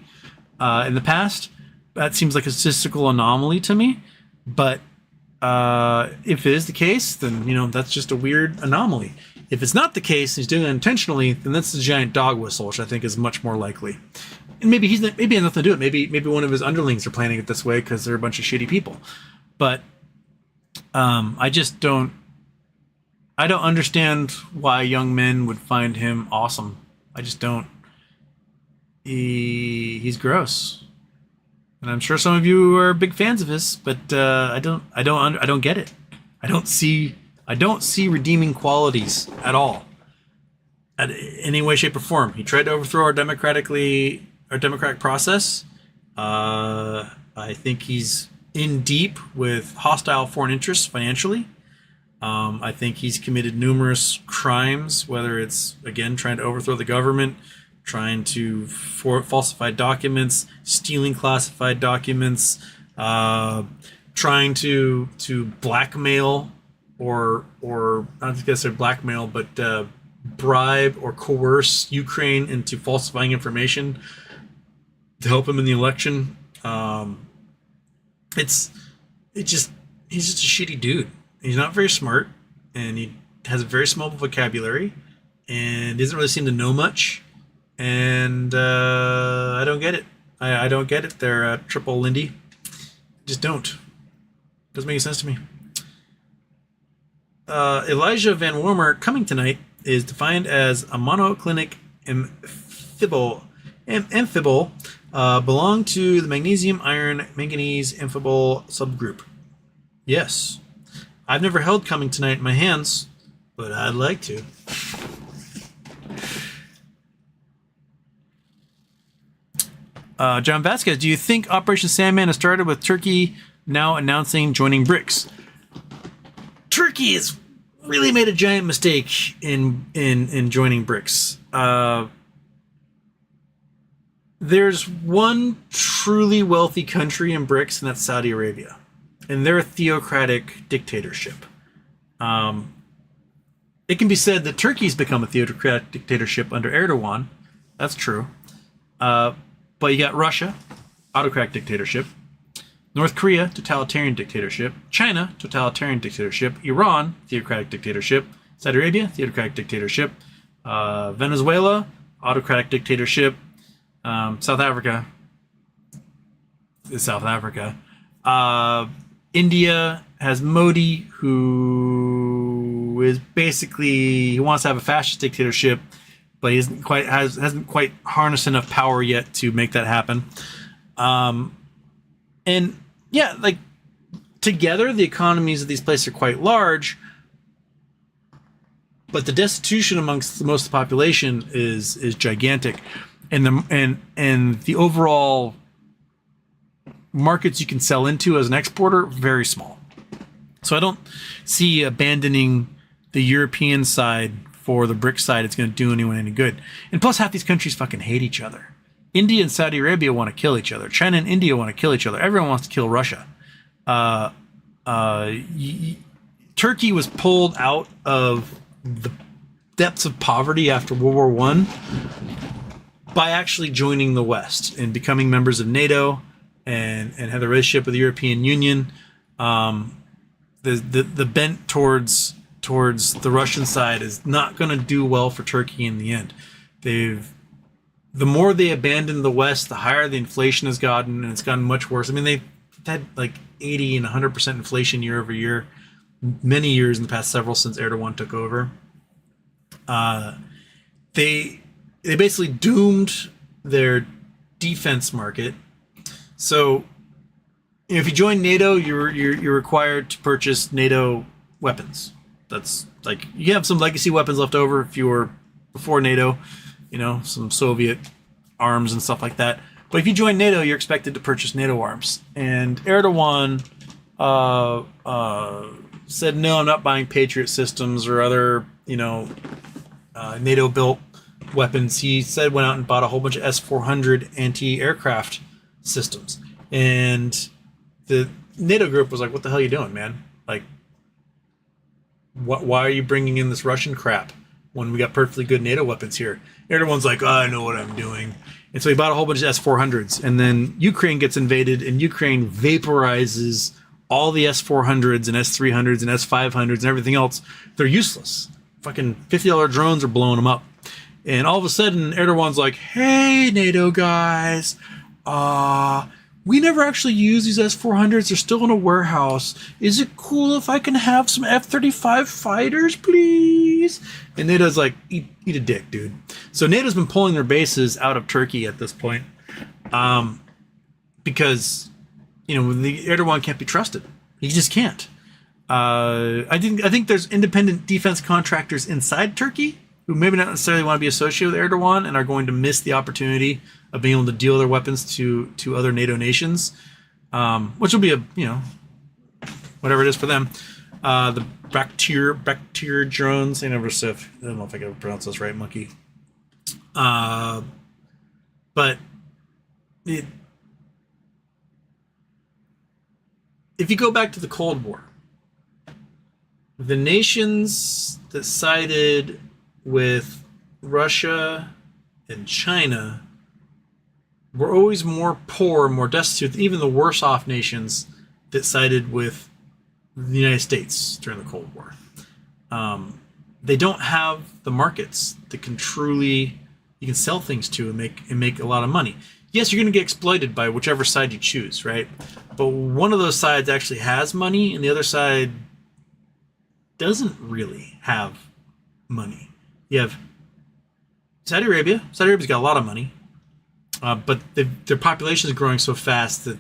in the past. That seems like a statistical anomaly to me. But if it is the case, then, that's just a weird anomaly. If it's not the case, he's doing it intentionally, then that's a giant dog whistle, which I think is much more likely. And maybe he has nothing to do with it. Maybe one of his underlings are planning it this way because they're a bunch of shitty people. But I just don't understand why young men would find him awesome. I just don't. He's gross, and I'm sure some of you are big fans of his, but I don't get it. I don't see redeeming qualities at all, in any way, shape, or form. He tried to overthrow our democratic process. I think he's in deep with hostile foreign interests financially. I think he's committed numerous crimes, whether it's, again, trying to overthrow the government, trying to falsify documents, stealing classified documents, trying to blackmail or not to say blackmail, but bribe or coerce Ukraine into falsifying information to help him in the election. He's just a shitty dude. He's not very smart, and he has a very small vocabulary, and doesn't really seem to know much. And I don't get it. I don't get it. They're triple Lindy. Just don't. Doesn't make any sense to me. Elijah Van Wormer coming tonight is defined as a monoclinic amphibole belong to the magnesium, iron, manganese amphibole subgroup. Yes. I've never held coming tonight in my hands, but I'd like to. John Vasquez, do you think Operation Sandman has started with Turkey now announcing joining BRICS? Turkey has really made a giant mistake in joining BRICS. There's one truly wealthy country in BRICS, and that's Saudi Arabia. And they're a theocratic dictatorship. It can be said that Turkey's become a theocratic dictatorship under Erdogan. That's true. But you got Russia, autocratic dictatorship. North Korea, totalitarian dictatorship. China, totalitarian dictatorship. Iran, theocratic dictatorship. Saudi Arabia, theocratic dictatorship. Venezuela, autocratic dictatorship. South Africa is South Africa. India has Modi, who is basically, he wants to have a fascist dictatorship, but he hasn't quite harnessed enough power yet to make that happen. And yeah, like together, the economies of these places are quite large, but the destitution amongst most of the population is gigantic, and the overall markets you can sell into as an exporter very small. So I don't see abandoning the European side for the BRIC side. It's going to do anyone any good. And plus, half these countries fucking hate each other. India and Saudi Arabia want to kill each other. China and India want to kill each other. Everyone wants to kill Russia. Turkey was pulled out of the depths of poverty after World War I by actually joining the West and becoming members of NATO and have a relationship with the European Union. The bent towards the Russian side is not going to do well for Turkey in the end. The more they abandon the West, the higher the inflation has gotten, and it's gotten much worse. I mean, they've had like 80 and 100% inflation year over year, many years in the past several since Erdogan took over. They basically doomed their defense market. So if you join NATO, you're required to purchase NATO weapons. That's like, you have some legacy weapons left over if you were before NATO, some Soviet arms and stuff like that. But if you join NATO, you're expected to purchase NATO arms. And Erdogan said, no, I'm not buying Patriot systems or other, NATO-built weapons. He said went out and bought a whole bunch of S-400 anti-aircraft systems. And the NATO group was like, what the hell are you doing, man? Like, why are you bringing in this Russian crap when we got perfectly good NATO weapons here? Everyone's like, I know what I'm doing. And so he bought a whole bunch of S-400s. And then Ukraine gets invaded, and Ukraine vaporizes all the S-400s and S-300s and S-500s and everything else. They're useless. Fucking $50 drones are blowing them up. And all of a sudden, Erdogan's like, hey, NATO guys, we never actually use these S-400s. They're still in a warehouse. Is it cool if I can have some F-35 fighters, please? And NATO's like, eat a dick, dude. So NATO's been pulling their bases out of Turkey at this point, because, the Erdogan can't be trusted. He just can't. I think there's independent defense contractors inside Turkey who maybe not necessarily want to be associated with Erdogan and are going to miss the opportunity of being able to deal their weapons to other NATO nations, which will be whatever it is for them. The Bacteria drones, I don't know if I can pronounce this right, monkey. But if you go back to the Cold War, the nations that sided with Russia and China were always more poor, more destitute than even the worse off nations that sided with the United States during the Cold War. They don't have the markets that you can sell things to and make a lot of money. Yes, you're going to get exploited by whichever side you choose, right? But one of those sides actually has money, and the other side doesn't really have money. You have Saudi Arabia. Saudi Arabia's got a lot of money, but their population is growing so fast that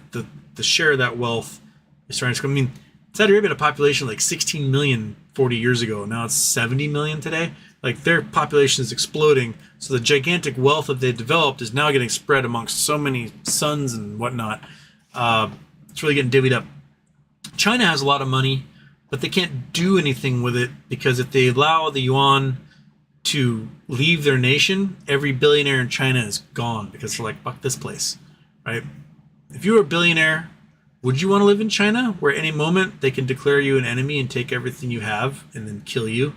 the share of that wealth is starting to grow. I mean, Saudi Arabia had a population like 16 million 40 years ago. Now it's 70 million today. Like, their population is exploding. So the gigantic wealth that they've developed is now getting spread amongst so many sons and whatnot. It's really getting divvied up. China has a lot of money, but they can't do anything with it because if they allow the yuan to leave their nation, every billionaire in China is gone because they're like, fuck this place, right? If you were a billionaire, would you want to live in China where at any moment they can declare you an enemy and take everything you have and then kill you?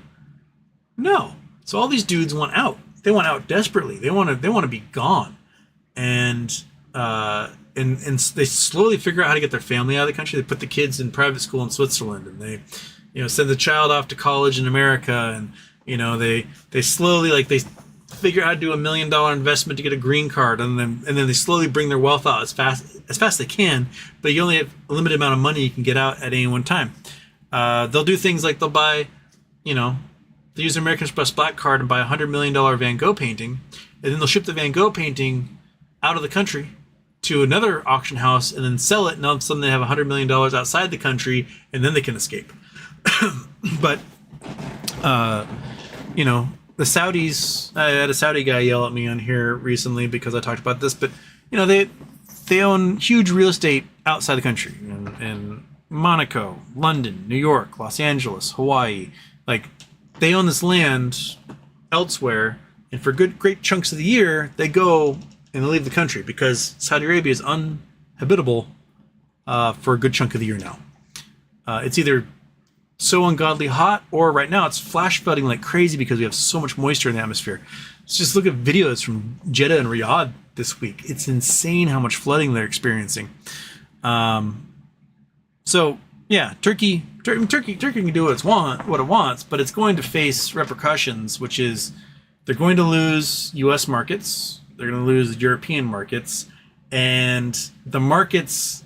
No. So all these dudes want out. They want out desperately. They want to be gone. And they slowly figure out how to get their family out of the country. They put the kids in private school in Switzerland, and they, send the child off to college in America, and they slowly, like, they figure out how to do $1 million investment to get a green card, and then they slowly bring their wealth out as fast as they can. But you only have a limited amount of money you can get out at any one time. They'll do things like they'll buy, they use their American Express Black Card and buy a $100 million Van Gogh painting, and then they'll ship the Van Gogh painting out of the country to another auction house and then sell it, and all of a sudden they have $100 million outside the country, and then they can escape. But, the Saudis, I had a Saudi guy yell at me on here recently because I talked about this, but, they own huge real estate outside the country, in Monaco, London, New York, Los Angeles, Hawaii. Like, they own this land elsewhere, and for great chunks of the year, they go and they leave the country because Saudi Arabia is uninhabitable for a good chunk of the year now. It's either so ungodly hot, or right now it's flash flooding like crazy because we have so much moisture in the atmosphere. Let's just look at videos from Jeddah and Riyadh this week. It's insane how much flooding they're experiencing. So yeah, Turkey can do what it wants, but it's going to face repercussions, which is they're going to lose U.S. markets. They're going to lose European markets, and the markets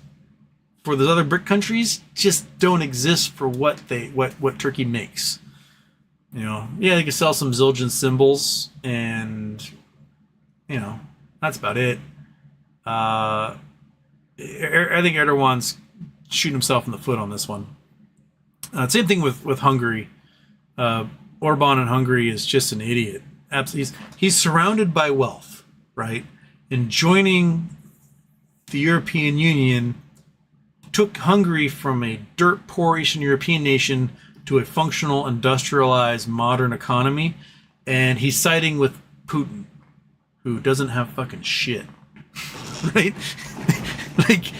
for those other BRIC countries just don't exist for what Turkey makes. They can sell some Zildjian symbols, and that's about it. I think Erdogan's shooting himself in the foot on this one. Same thing with Hungary. Orban in Hungary is just an idiot. Absolutely, he's surrounded by wealth, right? And joining the European Union took Hungary from a dirt poor Eastern European nation to a functional, industrialized, modern economy. And he's siding with Putin, who doesn't have fucking shit, right? Like,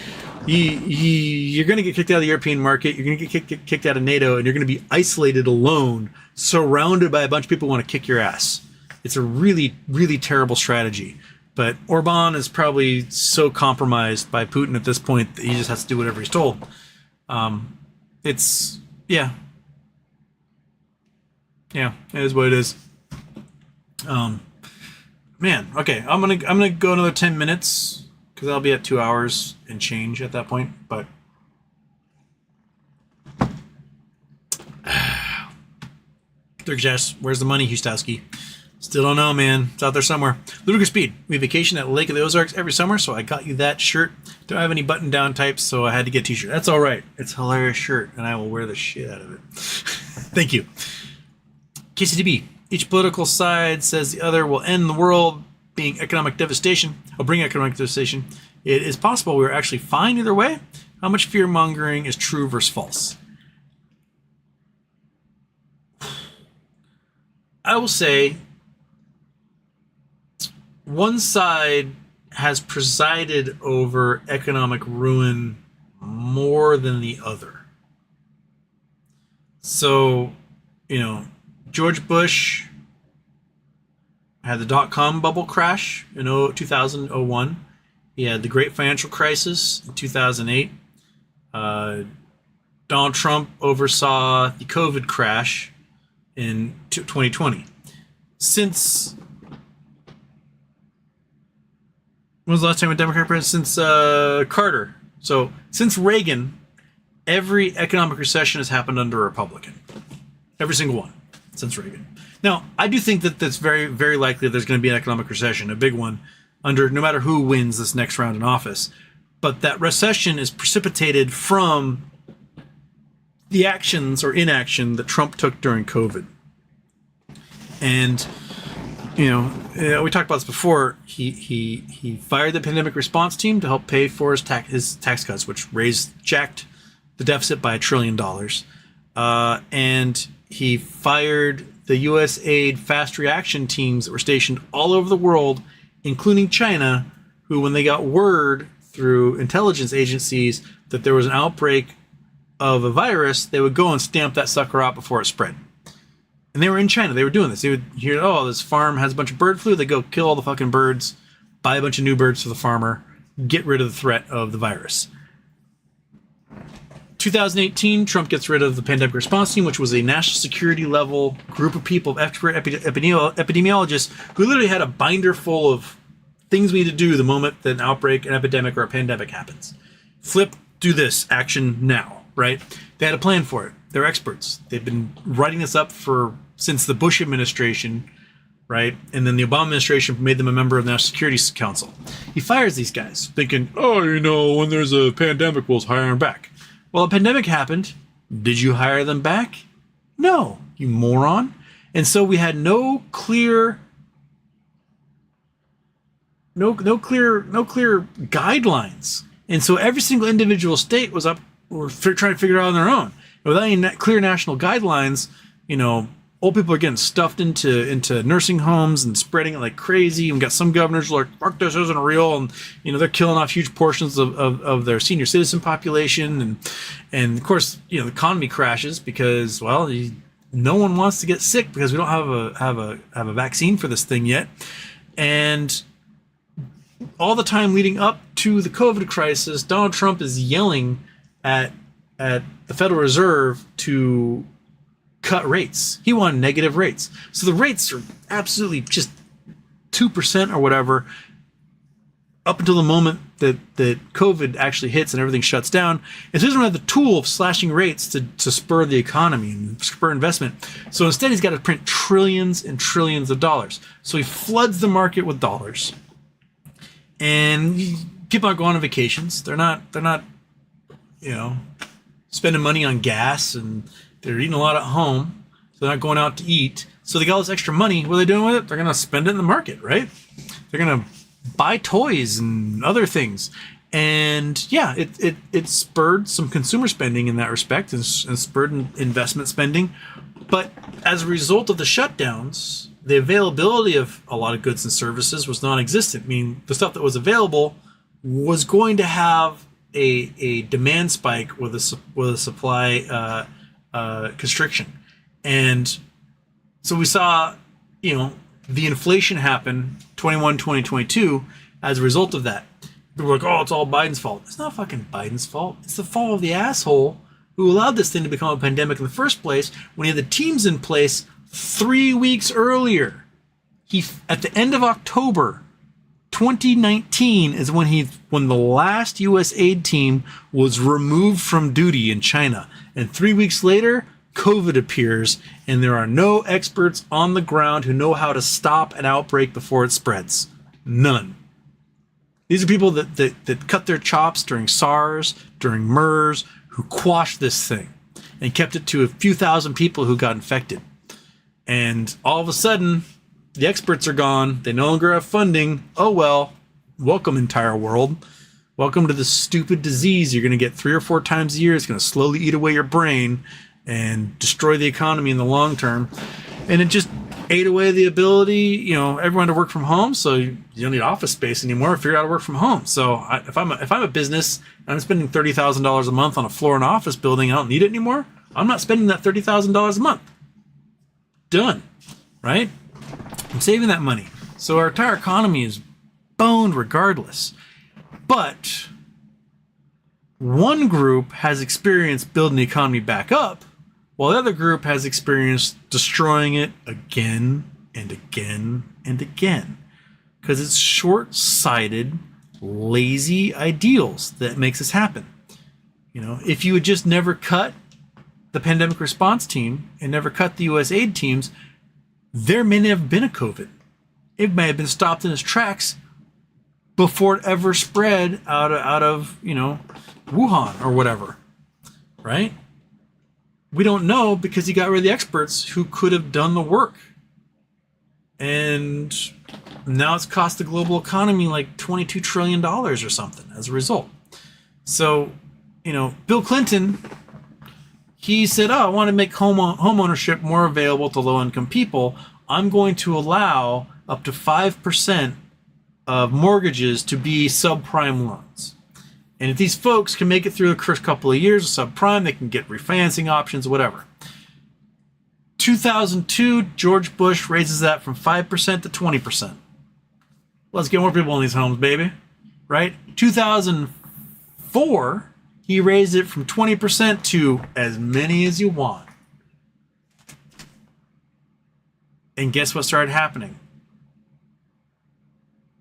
you're going to get kicked out of the European market, you're going to get kicked out of NATO, and you're going to be isolated alone, surrounded by a bunch of people who want to kick your ass. It's a really, really terrible strategy. But Orban is probably so compromised by Putin at this point that he just has to do whatever he's told. Yeah, it is what it is. Man, okay, I'm gonna go another 10 minutes because I'll be at 2 hours and change at that point. But Dirk Jess, where's the money, Hustowski? Still don't know, man. It's out there somewhere. Ludicrous Speed. We vacation at Lake of the Ozarks every summer, so I got you that shirt. Don't have any button-down types, so I had to get a t-shirt. That's all right. It's a hilarious shirt, and I will wear the shit out of it. Thank you. KCTB. Each political side says the other will end the world being economic devastation, or bring economic devastation. It is possible we're actually fine either way. How much fear-mongering is true versus false? I will say one side has presided over economic ruin more than the other. So, George Bush had the dot-com bubble crash in 2001. He had the great financial crisis in 2008. Donald Trump oversaw the COVID crash in 2020. When was the last time a Democrat president? Since Carter. So since Reagan, every economic recession has happened under a Republican. Every single one since Reagan. Now, I do think that that's very, very likely there's going to be an economic recession, a big one, under no matter who wins this next round in office. But that recession is precipitated from the actions or inaction that Trump took during COVID. And we talked about this before. He fired the pandemic response team to help pay for his tax cuts, which jacked the deficit by $1 trillion. And he fired the U.S. aid fast reaction teams that were stationed all over the world, including China, who, when they got word through intelligence agencies that there was an outbreak of a virus, they would go and stamp that sucker out before it spread. And they were in China. They were doing this. They would hear, this farm has a bunch of bird flu. They go kill all the fucking birds, buy a bunch of new birds for the farmer, get rid of the threat of the virus. 2018, Trump gets rid of the pandemic response team, which was a national security level group of people, expert epidemiologists, who literally had a binder full of things we need to do the moment that an outbreak, an epidemic, or a pandemic happens. Flip, do this, action now, right? They had a plan for it. They're experts. They've been writing this up since the Bush administration, right? And then the Obama administration made them a member of the National Security Council. He fires these guys, thinking, when there's a pandemic, we'll hire them back. Well, a pandemic happened. Did you hire them back? No, you moron. And so we had no clear guidelines. And so every single individual state was trying to figure it out on their own. Without any clear national guidelines, old people are getting stuffed into nursing homes and spreading it like crazy. And we got some governors like, fuck, this isn't real. And, they're killing off huge portions of their senior citizen population. And of course, the economy crashes because, well, no one wants to get sick because we don't have a vaccine for this thing yet. And all the time leading up to the COVID crisis, Donald Trump is yelling at the Federal Reserve to cut rates. He wanted negative rates. So the rates are absolutely just 2% or whatever up until the moment that COVID actually hits and everything shuts down. And so he doesn't have the tool of slashing rates to spur the economy and spur investment. So instead, he's got to print trillions and trillions of dollars. So he floods the market with dollars. And people aren't going on vacations. They're not, spending money on gas, and they're eating a lot at home. So they're not going out to eat. So they got all this extra money. What are they doing with it? They're going to spend it in the market, right? They're going to buy toys and other things. And yeah, it spurred some consumer spending in that respect and spurred investment spending. But as a result of the shutdowns, the availability of a lot of goods and services was non-existent. I mean, the stuff that was available was going to have a demand spike with a supply constriction. And so we saw, the inflation happen 2022 as a result of that. People were like, oh, it's all Biden's fault. It's not fucking Biden's fault. It's the fault of the asshole who allowed this thing to become a pandemic in the first place when he had the teams in place 3 weeks earlier. At the end of October 2019 is when the last U.S. aid team was removed from duty in China. And 3 weeks later, COVID appears, and there are no experts on the ground who know how to stop an outbreak before it spreads. None. These are people that cut their chops during SARS, during MERS, who quashed this thing and kept it to a few thousand people who got infected. And all of a sudden, the experts are gone. They no longer have funding. Oh, well, welcome, entire world. Welcome to this stupid disease you're going to get 3 or 4 times a year. It's going to slowly eat away your brain and destroy the economy in the long term. And it just ate away the ability, everyone to work from home. So you don't need office space anymore. Figure out how to work from home. So if I'm a business and I'm spending $30,000 a month on a floor in an office building, I don't need it anymore. I'm not spending that $30,000 a month. Done. Right? I'm saving that money. So our entire economy is boned regardless. But one group has experienced building the economy back up, while the other group has experienced destroying it again and again and again. Because it's short-sighted, lazy ideals that makes this happen. If you had just never cut the pandemic response team and never cut the U.S. aid teams, there may never have been a COVID. It may have been stopped in its tracks before it ever spread out of Wuhan or whatever, right? We don't know because he got rid of the experts who could have done the work. And now it's cost the global economy like $22 trillion or something as a result. So, Bill Clinton, he said, I want to make home ownership more available to low-income people. I'm going to allow up to 5% of mortgages to be subprime loans. And if these folks can make it through the first couple of years of subprime, they can get refinancing options, whatever. 2002, George Bush raises that from 5% to 20%. Let's get more people in these homes, baby. Right? 2004, He raised it from 20% to as many as you want. And guess what started happening?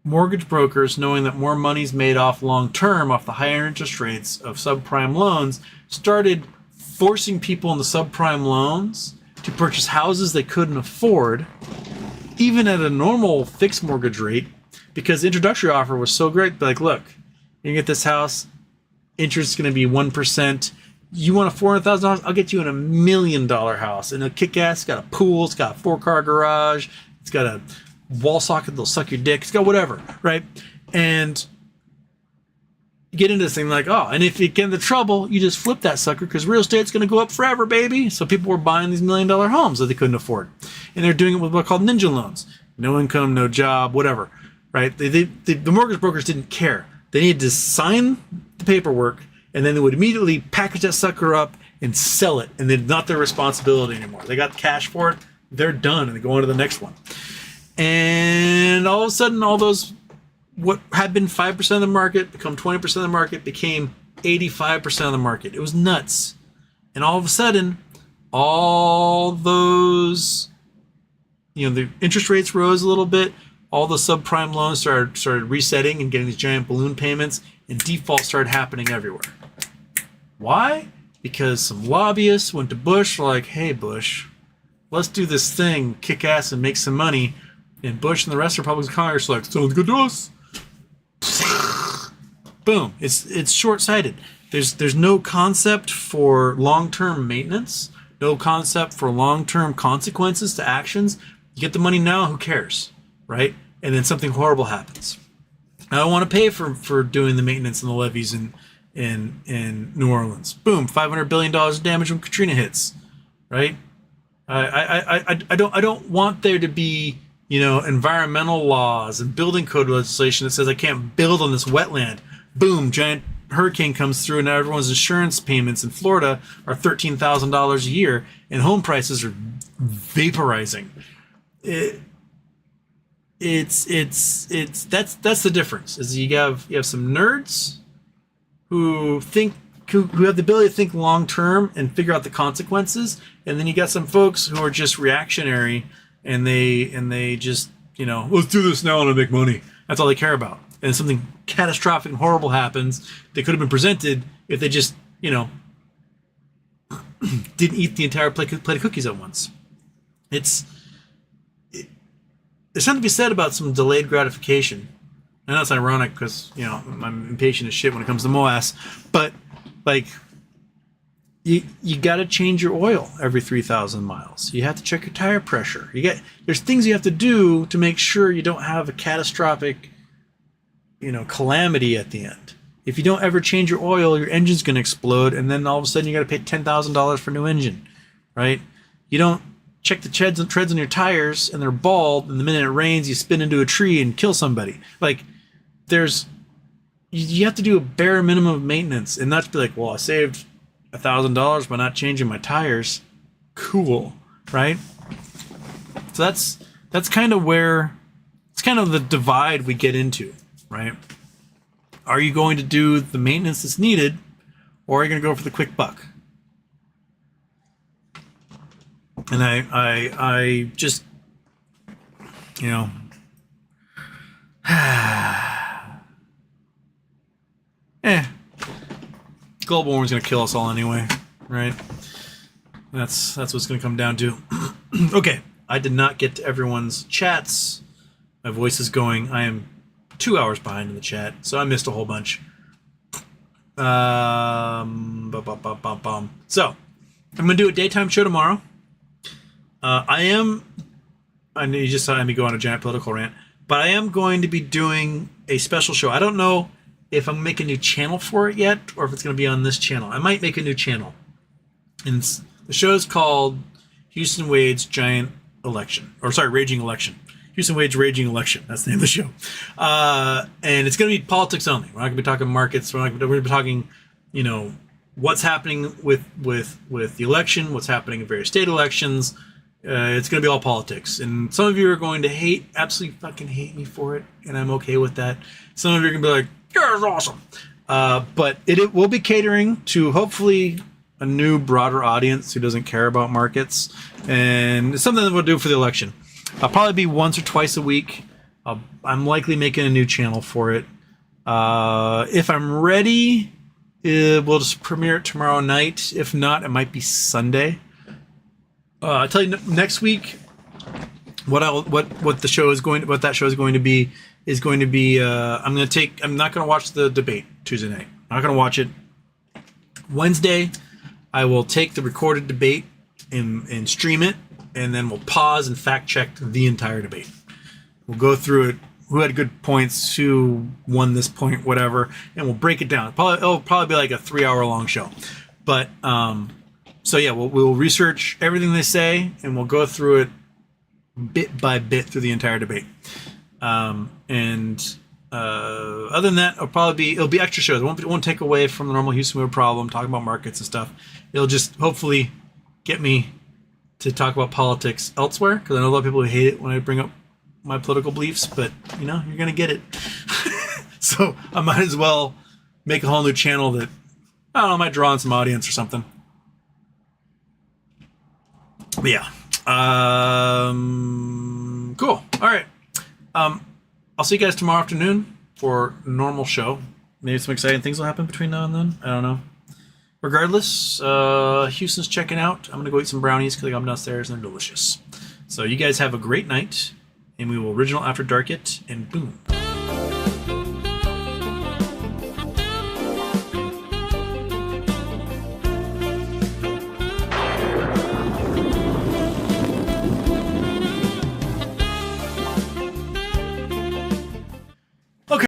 Mortgage brokers, knowing that more money's made off long term off the higher interest rates of subprime loans, started forcing people in the subprime loans to purchase houses they couldn't afford, even at a normal fixed mortgage rate, because the introductory offer was so great. Like, look, you get this house, interest is going to be 1%. You want a $400,000? I'll get you in $1 million house. And a kick-ass, it's got a pool, it's got a 4-car garage, it's got a wall socket that'll suck your dick, it's got whatever, right? And you get into this thing like, oh, and if you get into trouble, you just flip that sucker because real estate's going to go up forever, baby. So people were buying these $1 million homes that they couldn't afford. And they're doing it with what are called ninja loans. No income, no job, whatever, right? The mortgage brokers didn't care. They needed to sign the paperwork, and then they would immediately package that sucker up and sell it. And it's not their responsibility anymore. They got the cash for it. They're done, and they go on to the next one. And all of a sudden, all those, what had been 5% of the market, become 20% of the market, became 85% of the market. It was nuts. And all of a sudden, all those, the interest rates rose a little bit. All the subprime loans started resetting and getting these giant balloon payments, and default started happening everywhere. Why? Because some lobbyists went to Bush, like, hey, Bush, let's do this thing, kick ass and make some money. And Bush and the rest of Republican Congress are like, sounds good to us. Boom. It's short-sighted. There's no concept for long-term maintenance, no concept for long-term consequences to actions. You get the money now, who cares, right? And then something horrible happens. I don't want to pay for doing the maintenance and the levees in New Orleans. Boom, $500 billion of damage when Katrina hits, right? I don't want there to be environmental laws and building code legislation that says I can't build on this wetland. Boom, giant hurricane comes through, and now everyone's insurance payments in Florida are $13,000 a year, and home prices are vaporizing. That's the difference. Is you have some nerds who have the ability to think long term and figure out the consequences, and then you got some folks who are just reactionary. And they just, let's do this now and make money. That's all they care about. And something catastrophic and horrible happens that could have been prevented if they just, didn't eat the entire plate of cookies at once. There's something to be said about some delayed gratification. I know it's ironic because, I'm impatient as shit when it comes to MOAS. But, You got to change your oil every 3,000 miles. You have to check your tire pressure. There's things you have to do to make sure you don't have a catastrophic, calamity at the end. If you don't ever change your oil, your engine's going to explode, and then all of a sudden you got to pay $10,000 for a new engine, right? You don't check the treads on your tires, and they're bald, and the minute it rains, you spin into a tree and kill somebody. You have to do a bare minimum of maintenance, and not to be like, well, I saved $1,000 by not changing my tires. Cool, right? So that's kind of where it's kind of the divide we get into, right? Are you going to do the maintenance that's needed, or are you going to go for the quick buck? And I just, global warming's going to kill us all anyway, right? That's what it's going to come down to. Okay, I did not get to everyone's chats. My voice is going. I am 2 hours behind in the chat, so I missed a whole bunch. So, I'm going to do a daytime show tomorrow. I know you just saw me go on a giant political rant, but I am going to be doing a special show. I don't know if I'm making a new channel for it yet, or if it's going to be on this channel. I might make a new channel. And the show is called Houston Wade's Raging Election. Houston Wade's Raging Election. That's the name of the show. And it's going to be politics only. We're not going to be talking markets. We're going to be talking, what's happening with the election, what's happening in various state elections. It's going to be all politics. And some of you are going to absolutely fucking hate me for it. And I'm okay with that. Some of you are going to be like, yeah, it's awesome. But it will be catering to hopefully a new, broader audience who doesn't care about markets, and it's something that we'll do for the election. I'll probably be once or twice a week. I'm likely making a new channel for it. If I'm ready, we'll just premiere it tomorrow night. If not, it might be Sunday. I'll tell you next week what that show is going to be. I'm not going to watch the debate Tuesday night. I'm not going to watch it. Wednesday, I will take the recorded debate and stream it, and then we'll pause and fact check the entire debate. We'll go through it, who had good points, who won this point, whatever, and we'll break it down. It'll probably be like a 3-hour long show. But, so yeah, we'll research everything they say, and we'll go through it bit by bit through the entire debate. Other than that, it'll be extra shows. It won't take away from the normal Houston Move problem, talking about markets and stuff. It'll just hopefully get me to talk about politics elsewhere, because I know a lot of people who hate it when I bring up my political beliefs, but you're gonna get it. So I might as well make a whole new channel that, I don't know, might draw on some audience or something. But yeah. Cool. All right. I'll see you guys tomorrow afternoon for a normal show. Maybe some exciting things will happen between now and then. I don't know. Regardless, Houston's checking out. I'm going to go eat some brownies because I'm downstairs and they're delicious. So you guys have a great night, and we will original After Dark it, and boom.